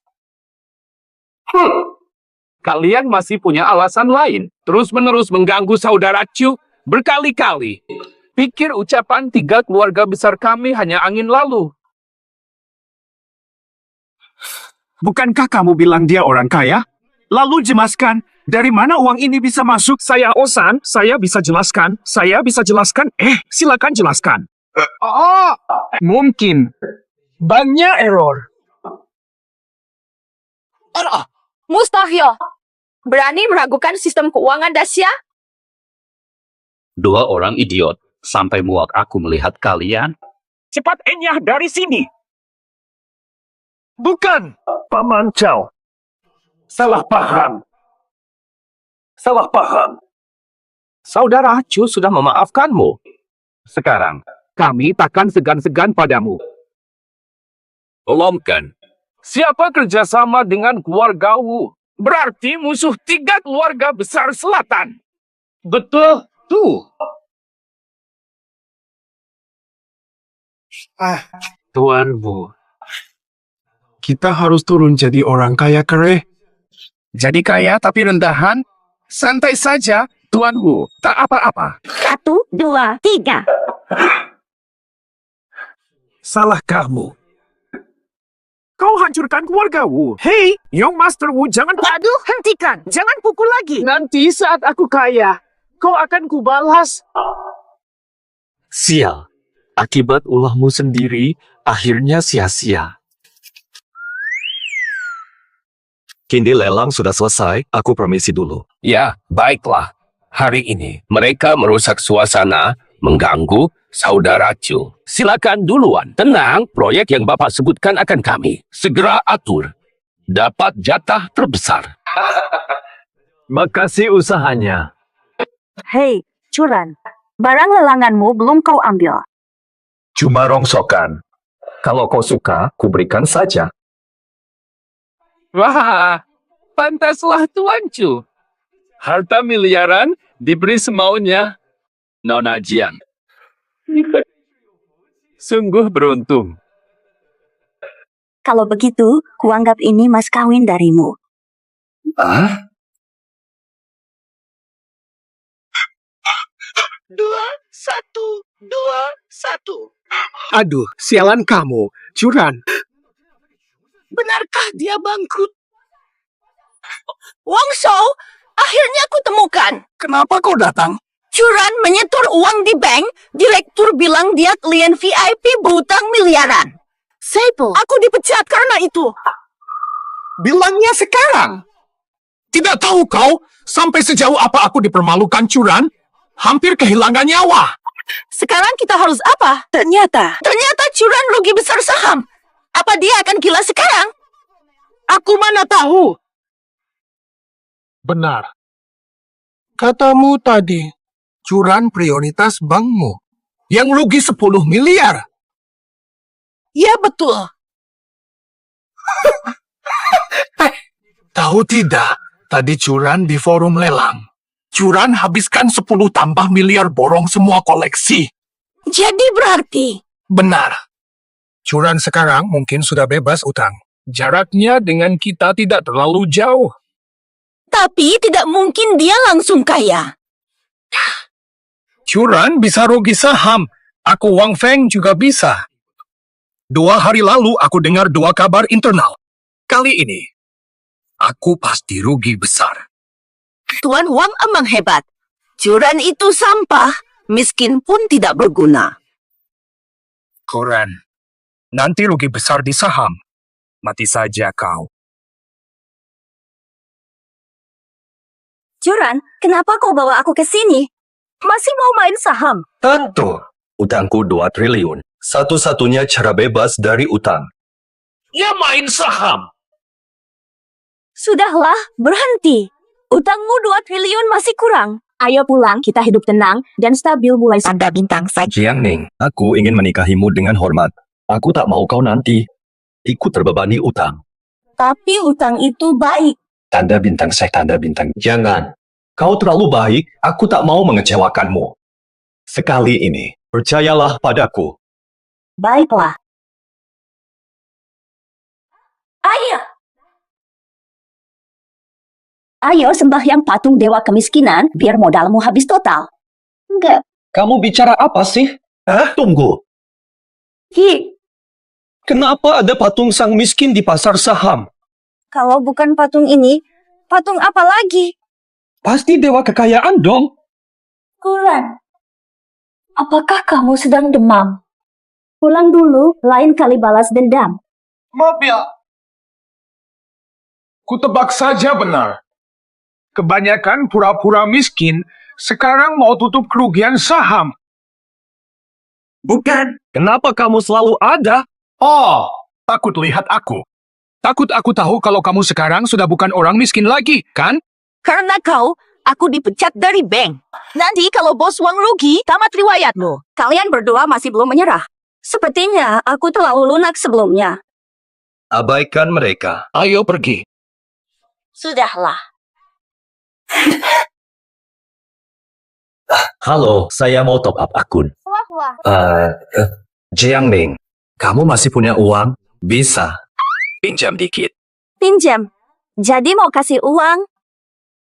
Kalian masih punya alasan lain. Terus-menerus mengganggu saudara Chu berkali-kali. Pikir ucapan 3 keluarga besar kami hanya angin lalu. Bukankah kamu bilang dia orang kaya? Lalu jelaskan, dari mana uang ini bisa masuk? Saya Osan, saya bisa jelaskan. Silakan jelaskan. Mungkin. Banknya error. Mustahil. Berani meragukan sistem keuangan Dacia? Dua orang idiot. Sampai muak aku melihat kalian. Cepat enyah dari sini. Bukan, Paman Chow. Salah paham. Salah paham. Saudara Chu sudah memaafkanmu. Sekarang, kami takkan segan-segan padamu. Belum kan? Siapa kerjasama dengan keluarga Wu? Berarti musuh 3 keluarga besar selatan. Betul, tuh. Tuan Wu. Kita harus turun jadi orang kaya kere. Jadi kaya tapi rendahan? Santai saja, Tuan Wu. Tak apa-apa. 1, 2, 3. Salah kamu. Kau hancurkan keluarga Wu. Hei, Young Master Wu, jangan... Aduh, hentikan. Jangan pukul lagi. Nanti saat aku kaya, kau akan kubalas. Sial. Akibat ulahmu sendiri, akhirnya sia-sia. Kini lelang sudah selesai, aku permisi dulu. Ya, baiklah. Hari ini mereka merusak suasana, mengganggu saudara Chu. Silakan duluan. Tenang, proyek yang Bapak sebutkan akan kami segera atur. Dapat jatah terbesar. Makasih usahanya. Hei, Curan. Barang lelanganmu belum kau ambil. Cuma rongsokan. Kalau kau suka, kuberikan saja. Wah, pantaslah Tuan Chu. Harta miliaran diberi semaunya. Nona Jian. Sungguh beruntung. Kalau begitu, kuanggap ini mas kawin darimu. Ah? 2, 1, 2, 1. Aduh, sialan kamu. Curan. Benarkah dia bangkrut? Wang Shou, akhirnya aku temukan. Kenapa kau datang? Curan menyetor uang di bank, direktur bilang dia klien VIP berhutang miliaran. Seipo, aku dipecat karena itu. Bilangnya sekarang. Tidak tahu kau, sampai sejauh apa aku dipermalukan Curan? Hampir kehilangan nyawa. Sekarang kita harus apa? Ternyata Curan rugi besar saham. Apa dia akan gila sekarang? Aku mana tahu. Benar. Katamu tadi, Curan prioritas bankmu. Yang rugi 10 miliar. Ya betul. Tahu tidak, tadi Curan di forum lelang. Curan habiskan 10 tambah miliar borong semua koleksi. Jadi berarti? Benar. Curan sekarang mungkin sudah bebas utang. Jaraknya dengan kita tidak terlalu jauh. Tapi tidak mungkin dia langsung kaya. Curan bisa rugi saham. Aku Wang Feng juga bisa. 2 hari lalu aku dengar 2 kabar internal. Kali ini, aku pasti rugi besar. Tuan Wang emang hebat. Curan itu sampah, miskin pun tidak berguna. Koran, nanti rugi besar di saham. Mati saja kau. Curan, kenapa kau bawa aku ke sini? Masih mau main saham? Tentu. Utangku 2 triliun. Satu-satunya cara bebas dari utang. Ya main saham. Sudahlah, berhenti. Utangmu 2 triliun masih kurang. Ayo pulang, kita hidup tenang dan stabil mulai tanda bintang saja. Jiang Ning, aku ingin menikahimu dengan hormat. Aku tak mau kau nanti ikut terbebani utang. Tapi utang itu baik. Tanda bintang, tanda bintang. Jangan. Kau terlalu baik, aku tak mau mengecewakanmu. Sekali ini, percayalah padaku. Baiklah. Ayo. Ayo sembahyang patung dewa kemiskinan biar modalmu habis total. Enggak. Kamu bicara apa sih? Tunggu. Hi. Kenapa ada patung sang miskin di pasar saham? Kalau bukan patung ini, patung apa lagi? Pasti dewa kekayaan dong. Kuran. Apakah kamu sedang demam? Pulang dulu, lain kali balas dendam. Mobil. Kutebak saja benar. Kebanyakan pura-pura miskin sekarang mau tutup kerugian saham. Bukan. Kenapa kamu selalu ada? Oh, takut lihat aku. Takut aku tahu kalau kamu sekarang sudah bukan orang miskin lagi, kan? Karena aku dipecat dari bank. Nanti kalau bos Wang rugi, tamat riwayatmu. Kalian berdua masih belum menyerah. Sepertinya aku terlalu lunak sebelumnya. Abaikan mereka. Ayo pergi. Sudahlah. Halo, saya mau top up akun. Jiangming, kamu masih punya uang? Bisa. Pinjam dikit. Pinjam. Jadi mau kasih uang?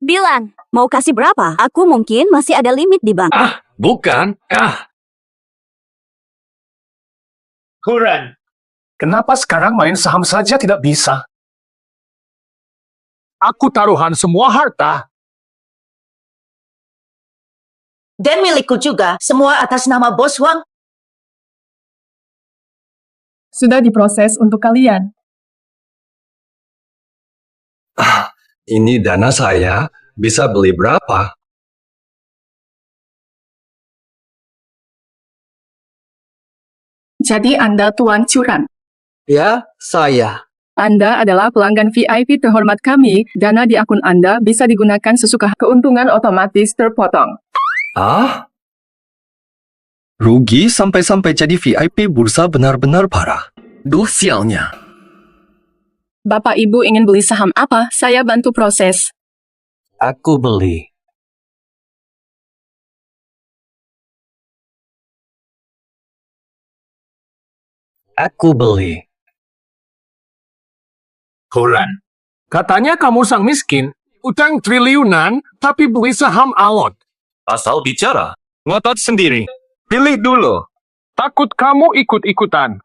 Bilang, mau kasih berapa? Aku mungkin masih ada limit di bank. Bukan. Huran, kenapa sekarang main saham saja tidak bisa? Aku taruhan semua harta. Dan milikku juga, semua atas nama Bos Wang. Sudah diproses untuk kalian. Ini dana saya. Bisa beli berapa? Jadi Anda Tuan Curan. Ya, saya. Anda adalah pelanggan VIP terhormat kami. Dana di akun Anda bisa digunakan sesuka keuntungan otomatis terpotong. Rugi sampai-sampai jadi VIP bursa benar-benar parah. Duh sialnya. Bapak Ibu ingin beli saham apa? Saya bantu proses. Aku beli. Aku beli. Huran, katanya kamu sang miskin, utang triliunan, tapi beli saham alot. Asal bicara. Ngotot sendiri. Pilih dulu. Takut kamu ikut-ikutan.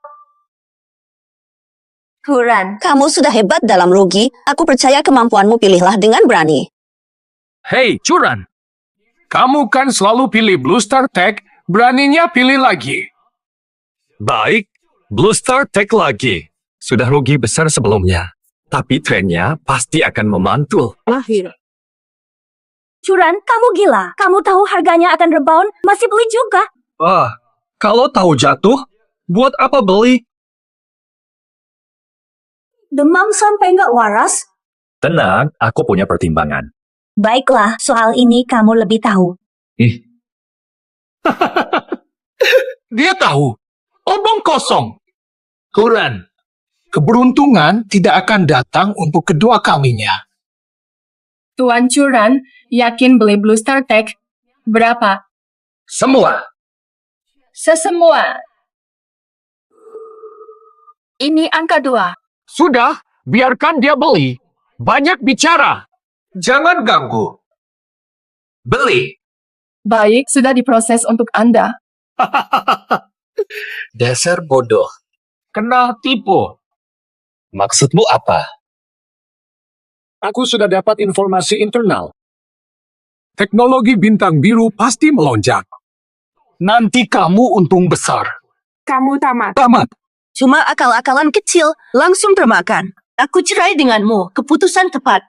Huran, kamu sudah hebat dalam rugi. Aku percaya kemampuanmu, pilihlah dengan berani. Hei, Curan. Kamu kan selalu pilih Blue Star Tech, beraninya pilih lagi. Baik, Blue Star Tech lagi. Sudah rugi besar sebelumnya. Tapi trennya pasti akan memantul. Lahir. Curan, kamu gila. Kamu tahu harganya akan rebound, masih beli juga. Kalau tahu jatuh, buat apa beli? Demam sampai nggak waras? Tenang, aku punya pertimbangan. Baiklah, soal ini kamu lebih tahu. Dia tahu. Obong kosong. Huran, keberuntungan tidak akan datang untuk kedua kalinya. Tuan Curan, yakin beli Blue Star Tech? Berapa? Semua. Sesemua. Ini angka 2. Sudah, biarkan dia beli. Banyak bicara. Jangan ganggu. Beli. Baik, sudah diproses untuk Anda. Dasar bodoh. Kena tipu. Maksudmu apa? Aku sudah dapat informasi internal. Teknologi bintang biru pasti melonjak. Nanti kamu untung besar. Kamu tamat. Tamat. Cuma akal-akalan kecil, langsung termakan. Aku cerai denganmu, keputusan tepat.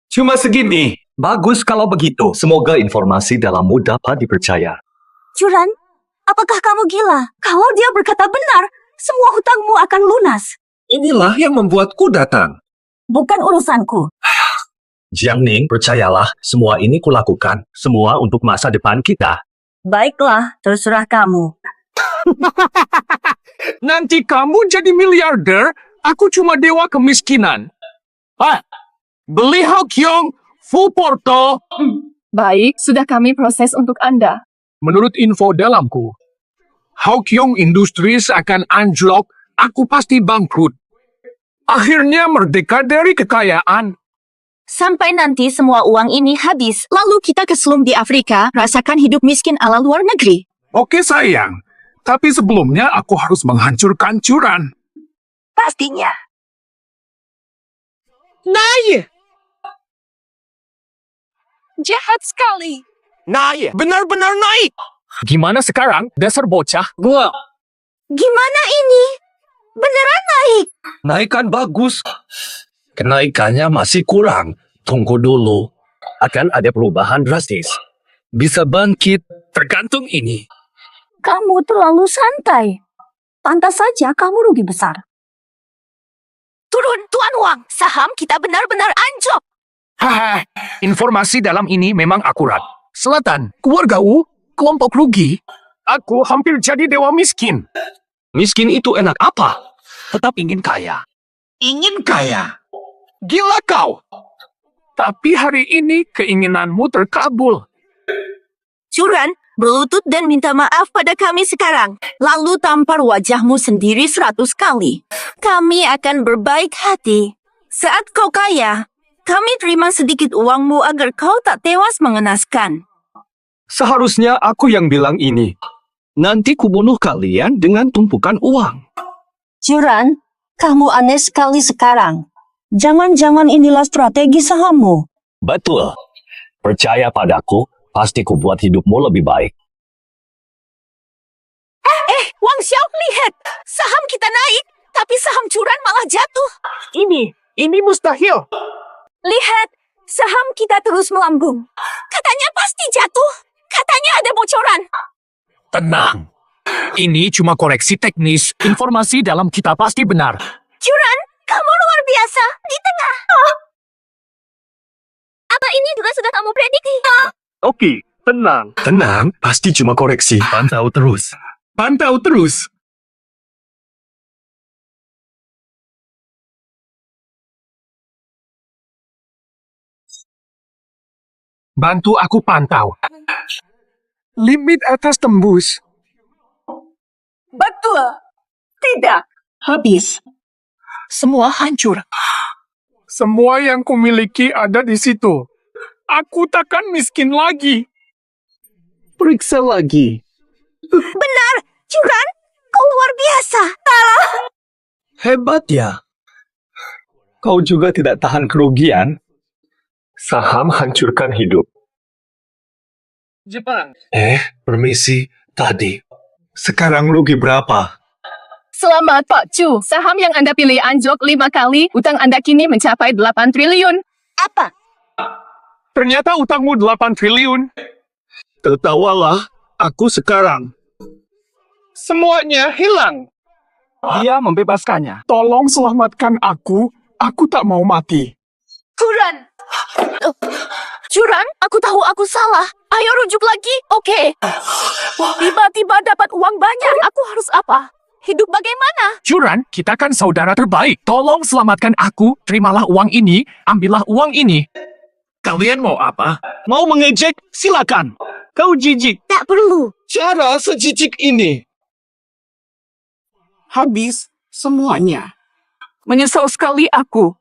Cuma segini. Bagus kalau begitu. Semoga informasi dalammu dapat dipercaya. Curan, apakah kamu gila? Kalau dia berkata benar, semua hutangmu akan lunas. Inilah yang membuatku datang. Bukan urusanku. Jiangning, percayalah, semua ini kulakukan. Semua untuk masa depan kita. Baiklah, terserah kamu. Nanti kamu jadi miliarder, aku cuma dewa kemiskinan. Beli Hawkyong, full porto. Baik, sudah kami proses untuk Anda. Menurut info dalamku, Hawkyong Industries akan anjlok, aku pasti bangkrut. Akhirnya merdeka dari kekayaan. Sampai nanti semua uang ini habis, lalu kita ke slum di Afrika, rasakan hidup miskin ala luar negeri. Oke sayang, tapi sebelumnya aku harus menghancurkan Curan. Pastinya. Naik! Jahat sekali. Naik! Benar-benar naik! Gimana sekarang, dasar bocah? Gimana ini? Beneran naik? Naikan bagus. Kenaikannya masih kurang. Tunggu dulu. akan ada perubahan drastis. Bisa bangkit tergantung ini. Kamu terlalu santai. Pantas saja kamu rugi besar. Turun, Tuan Wang. Saham kita benar-benar anjlok. Haha, informasi dalam ini memang akurat. Selatan, keluarga U, kelompok rugi. Aku hampir jadi dewa miskin. Miskin itu enak apa? Tetap ingin kaya. Ingin kaya. Gila kau. Tapi hari ini keinginanmu terkabul. Curan, berlutut dan minta maaf pada kami sekarang. Lalu tampar wajahmu sendiri 100 kali. Kami akan berbaik hati. Saat kau kaya, kami terima sedikit uangmu agar kau tak tewas mengenaskan. Seharusnya aku yang bilang ini. Nanti kubunuh kalian dengan tumpukan uang. Curan, kamu aneh sekali sekarang. Jangan-jangan inilah strategi sahammu. Betul. Percaya padaku, pasti kubuat hidupmu lebih baik. Wang Xiao, lihat. Saham kita naik, tapi saham Curan malah jatuh. Ini mustahil. Lihat, saham kita terus melambung. Katanya pasti jatuh. Katanya ada bocoran. Tenang. Ini cuma koreksi teknis. Informasi dalam kita pasti benar. Curan, kamu luar biasa. Di tengah. Apa ini juga sudah kamu prediksi? Oke, tenang. Tenang, pasti cuma koreksi. Pantau terus. Pantau terus. Bantu aku pantau. Limit atas tembus. Betul. Tidak. Habis. Semua hancur. Semua yang kumiliki ada di situ. Aku takkan miskin lagi. Periksa lagi. Benar, Curan, kau luar biasa. Salah. Hebat ya. Kau juga tidak tahan kerugian. Saham hancurkan hidup. Jepang. Permisi, tadi. Sekarang rugi berapa? Selamat Pak Chu. Saham yang Anda pilih anjlok 5 kali, utang Anda kini mencapai 8 triliun. Apa? Ternyata utangmu 8 triliun. Tertawalah, aku sekarang. Semuanya hilang. Dia membebaskannya. Tolong selamatkan aku. Aku tak mau mati. Curan. Curan, aku tahu aku salah. Ayo rujuk lagi, oke? Tiba-tiba dapat uang banyak. Aku harus apa? Hidup bagaimana? Curan, kita kan saudara terbaik. Tolong selamatkan aku. Terimalah uang ini. Ambillah uang ini. Kalian mau apa? Mau mengejek? Silakan. Kau jijik. Tak perlu. Cara sejijik ini. Habis semuanya. Menyesal sekali aku.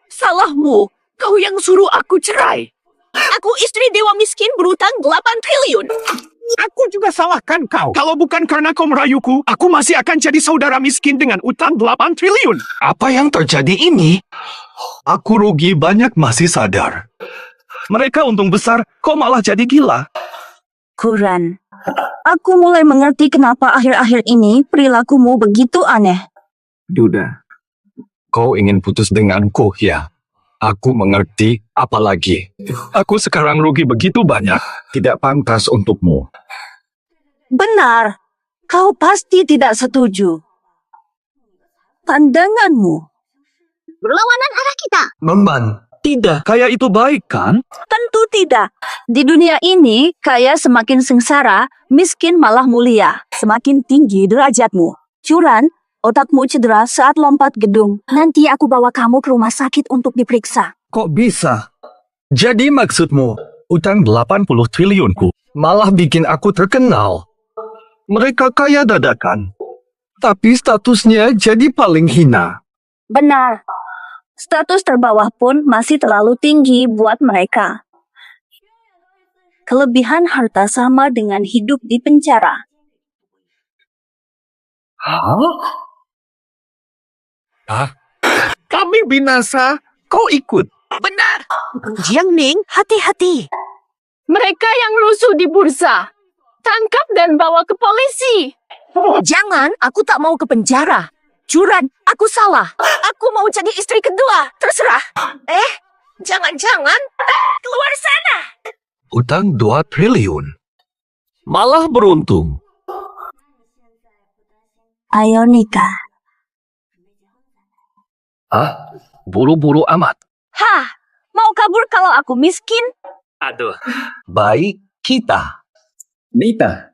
Salahmu. Kau yang suruh aku cerai. Aku istri dewa miskin berutang 8 triliun. Aku juga salahkan kau. Kalau bukan karena kau merayuku, aku masih akan jadi saudara miskin dengan utang 8 triliun. Apa yang terjadi ini? Aku rugi banyak masih sadar. Mereka untung besar, kok malah jadi gila? Curan, aku mulai mengerti kenapa akhir-akhir ini perilakumu begitu aneh. Duda, kau ingin putus denganku, ya? Aku mengerti, apalagi. Aku sekarang rugi begitu banyak. Tidak pantas untukmu. Benar, kau pasti tidak setuju. Pandanganmu Berlawanan arah kita. Memban, tidak. Kaya itu baik, kan? tentu tidak. Di dunia ini, kaya semakin sengsara, miskin malah mulia. Semakin tinggi derajatmu. Curan, otakmu cedera saat lompat gedung. Nanti aku bawa kamu ke rumah sakit untuk diperiksa. Kok bisa? Jadi maksudmu, utang 80 triliunku malah bikin aku terkenal. Mereka kaya dadakan. Tapi statusnya jadi paling hina. Benar. Status terbawah pun masih terlalu tinggi buat mereka. Kelebihan harta sama dengan hidup di penjara. Kami binasa, kau ikut. Benar. Jiang Ning, hati-hati. Mereka yang rusuh di bursa. Tangkap dan bawa ke polisi. Jangan, aku tak mau ke penjara. Curan, aku salah. Aku mau jadi istri kedua. Terserah. Jangan-jangan keluar sana. Utang 2 triliun. Malah beruntung. Ayo nikah. Buru-buru amat. Hah, mau kabur kalau aku miskin? Aduh. Baik kita. Nita,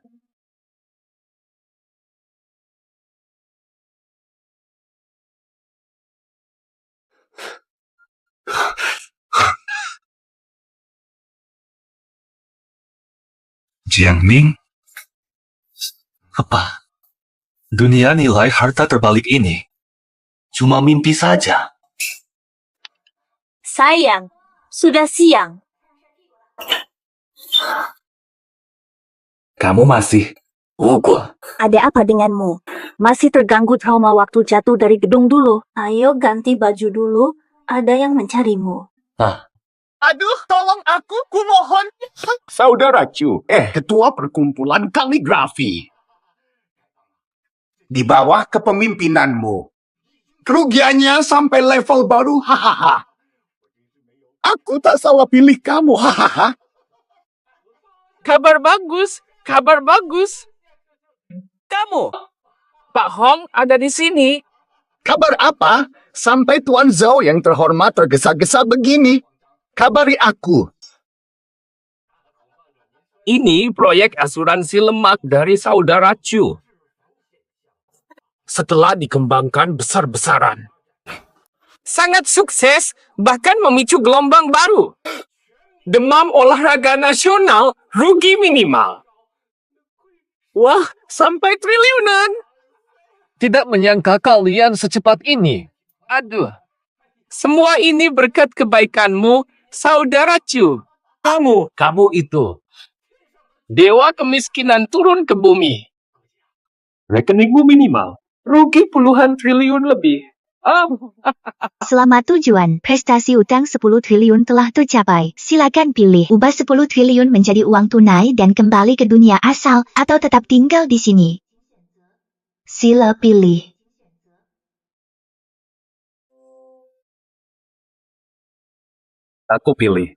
Jiangming? Apa? Dunia nilai harta terbalik ini cuma mimpi saja. Sayang, sudah siang. Kamu masih gugup. Ada apa denganmu? Masih terganggu trauma waktu jatuh dari gedung dulu? Ayo ganti baju dulu, ada yang mencarimu. Aduh, tolong aku, kumohon. Saudara Chu, ketua perkumpulan kaligrafi. Di bawah kepemimpinanmu. Kerugiannya sampai level baru, hahaha. Aku tak salah pilih kamu, hahaha. Kabar bagus, kabar bagus. Kamu, Pak Hong ada di sini. Kabar apa? Sampai Tuan Zhao yang terhormat tergesa-gesa begini. Kabari aku. Ini proyek asuransi lemak dari saudara Chu. Setelah dikembangkan besar-besaran. Sangat sukses, bahkan memicu gelombang baru. Demam olahraga nasional, rugi minimal. Wah, sampai triliunan. Tidak menyangka kalian secepat ini. Aduh. Semua ini berkat kebaikanmu, saudara Chu. Kamu itu. Dewa kemiskinan turun ke bumi. Rekeningmu minimal. Rugi puluhan triliun lebih. Selamat tujuan, prestasi utang 10 triliun telah tercapai. Silakan pilih, ubah 10 triliun menjadi uang tunai dan kembali ke dunia asal, atau tetap tinggal di sini. Sila pilih. Aku pilih.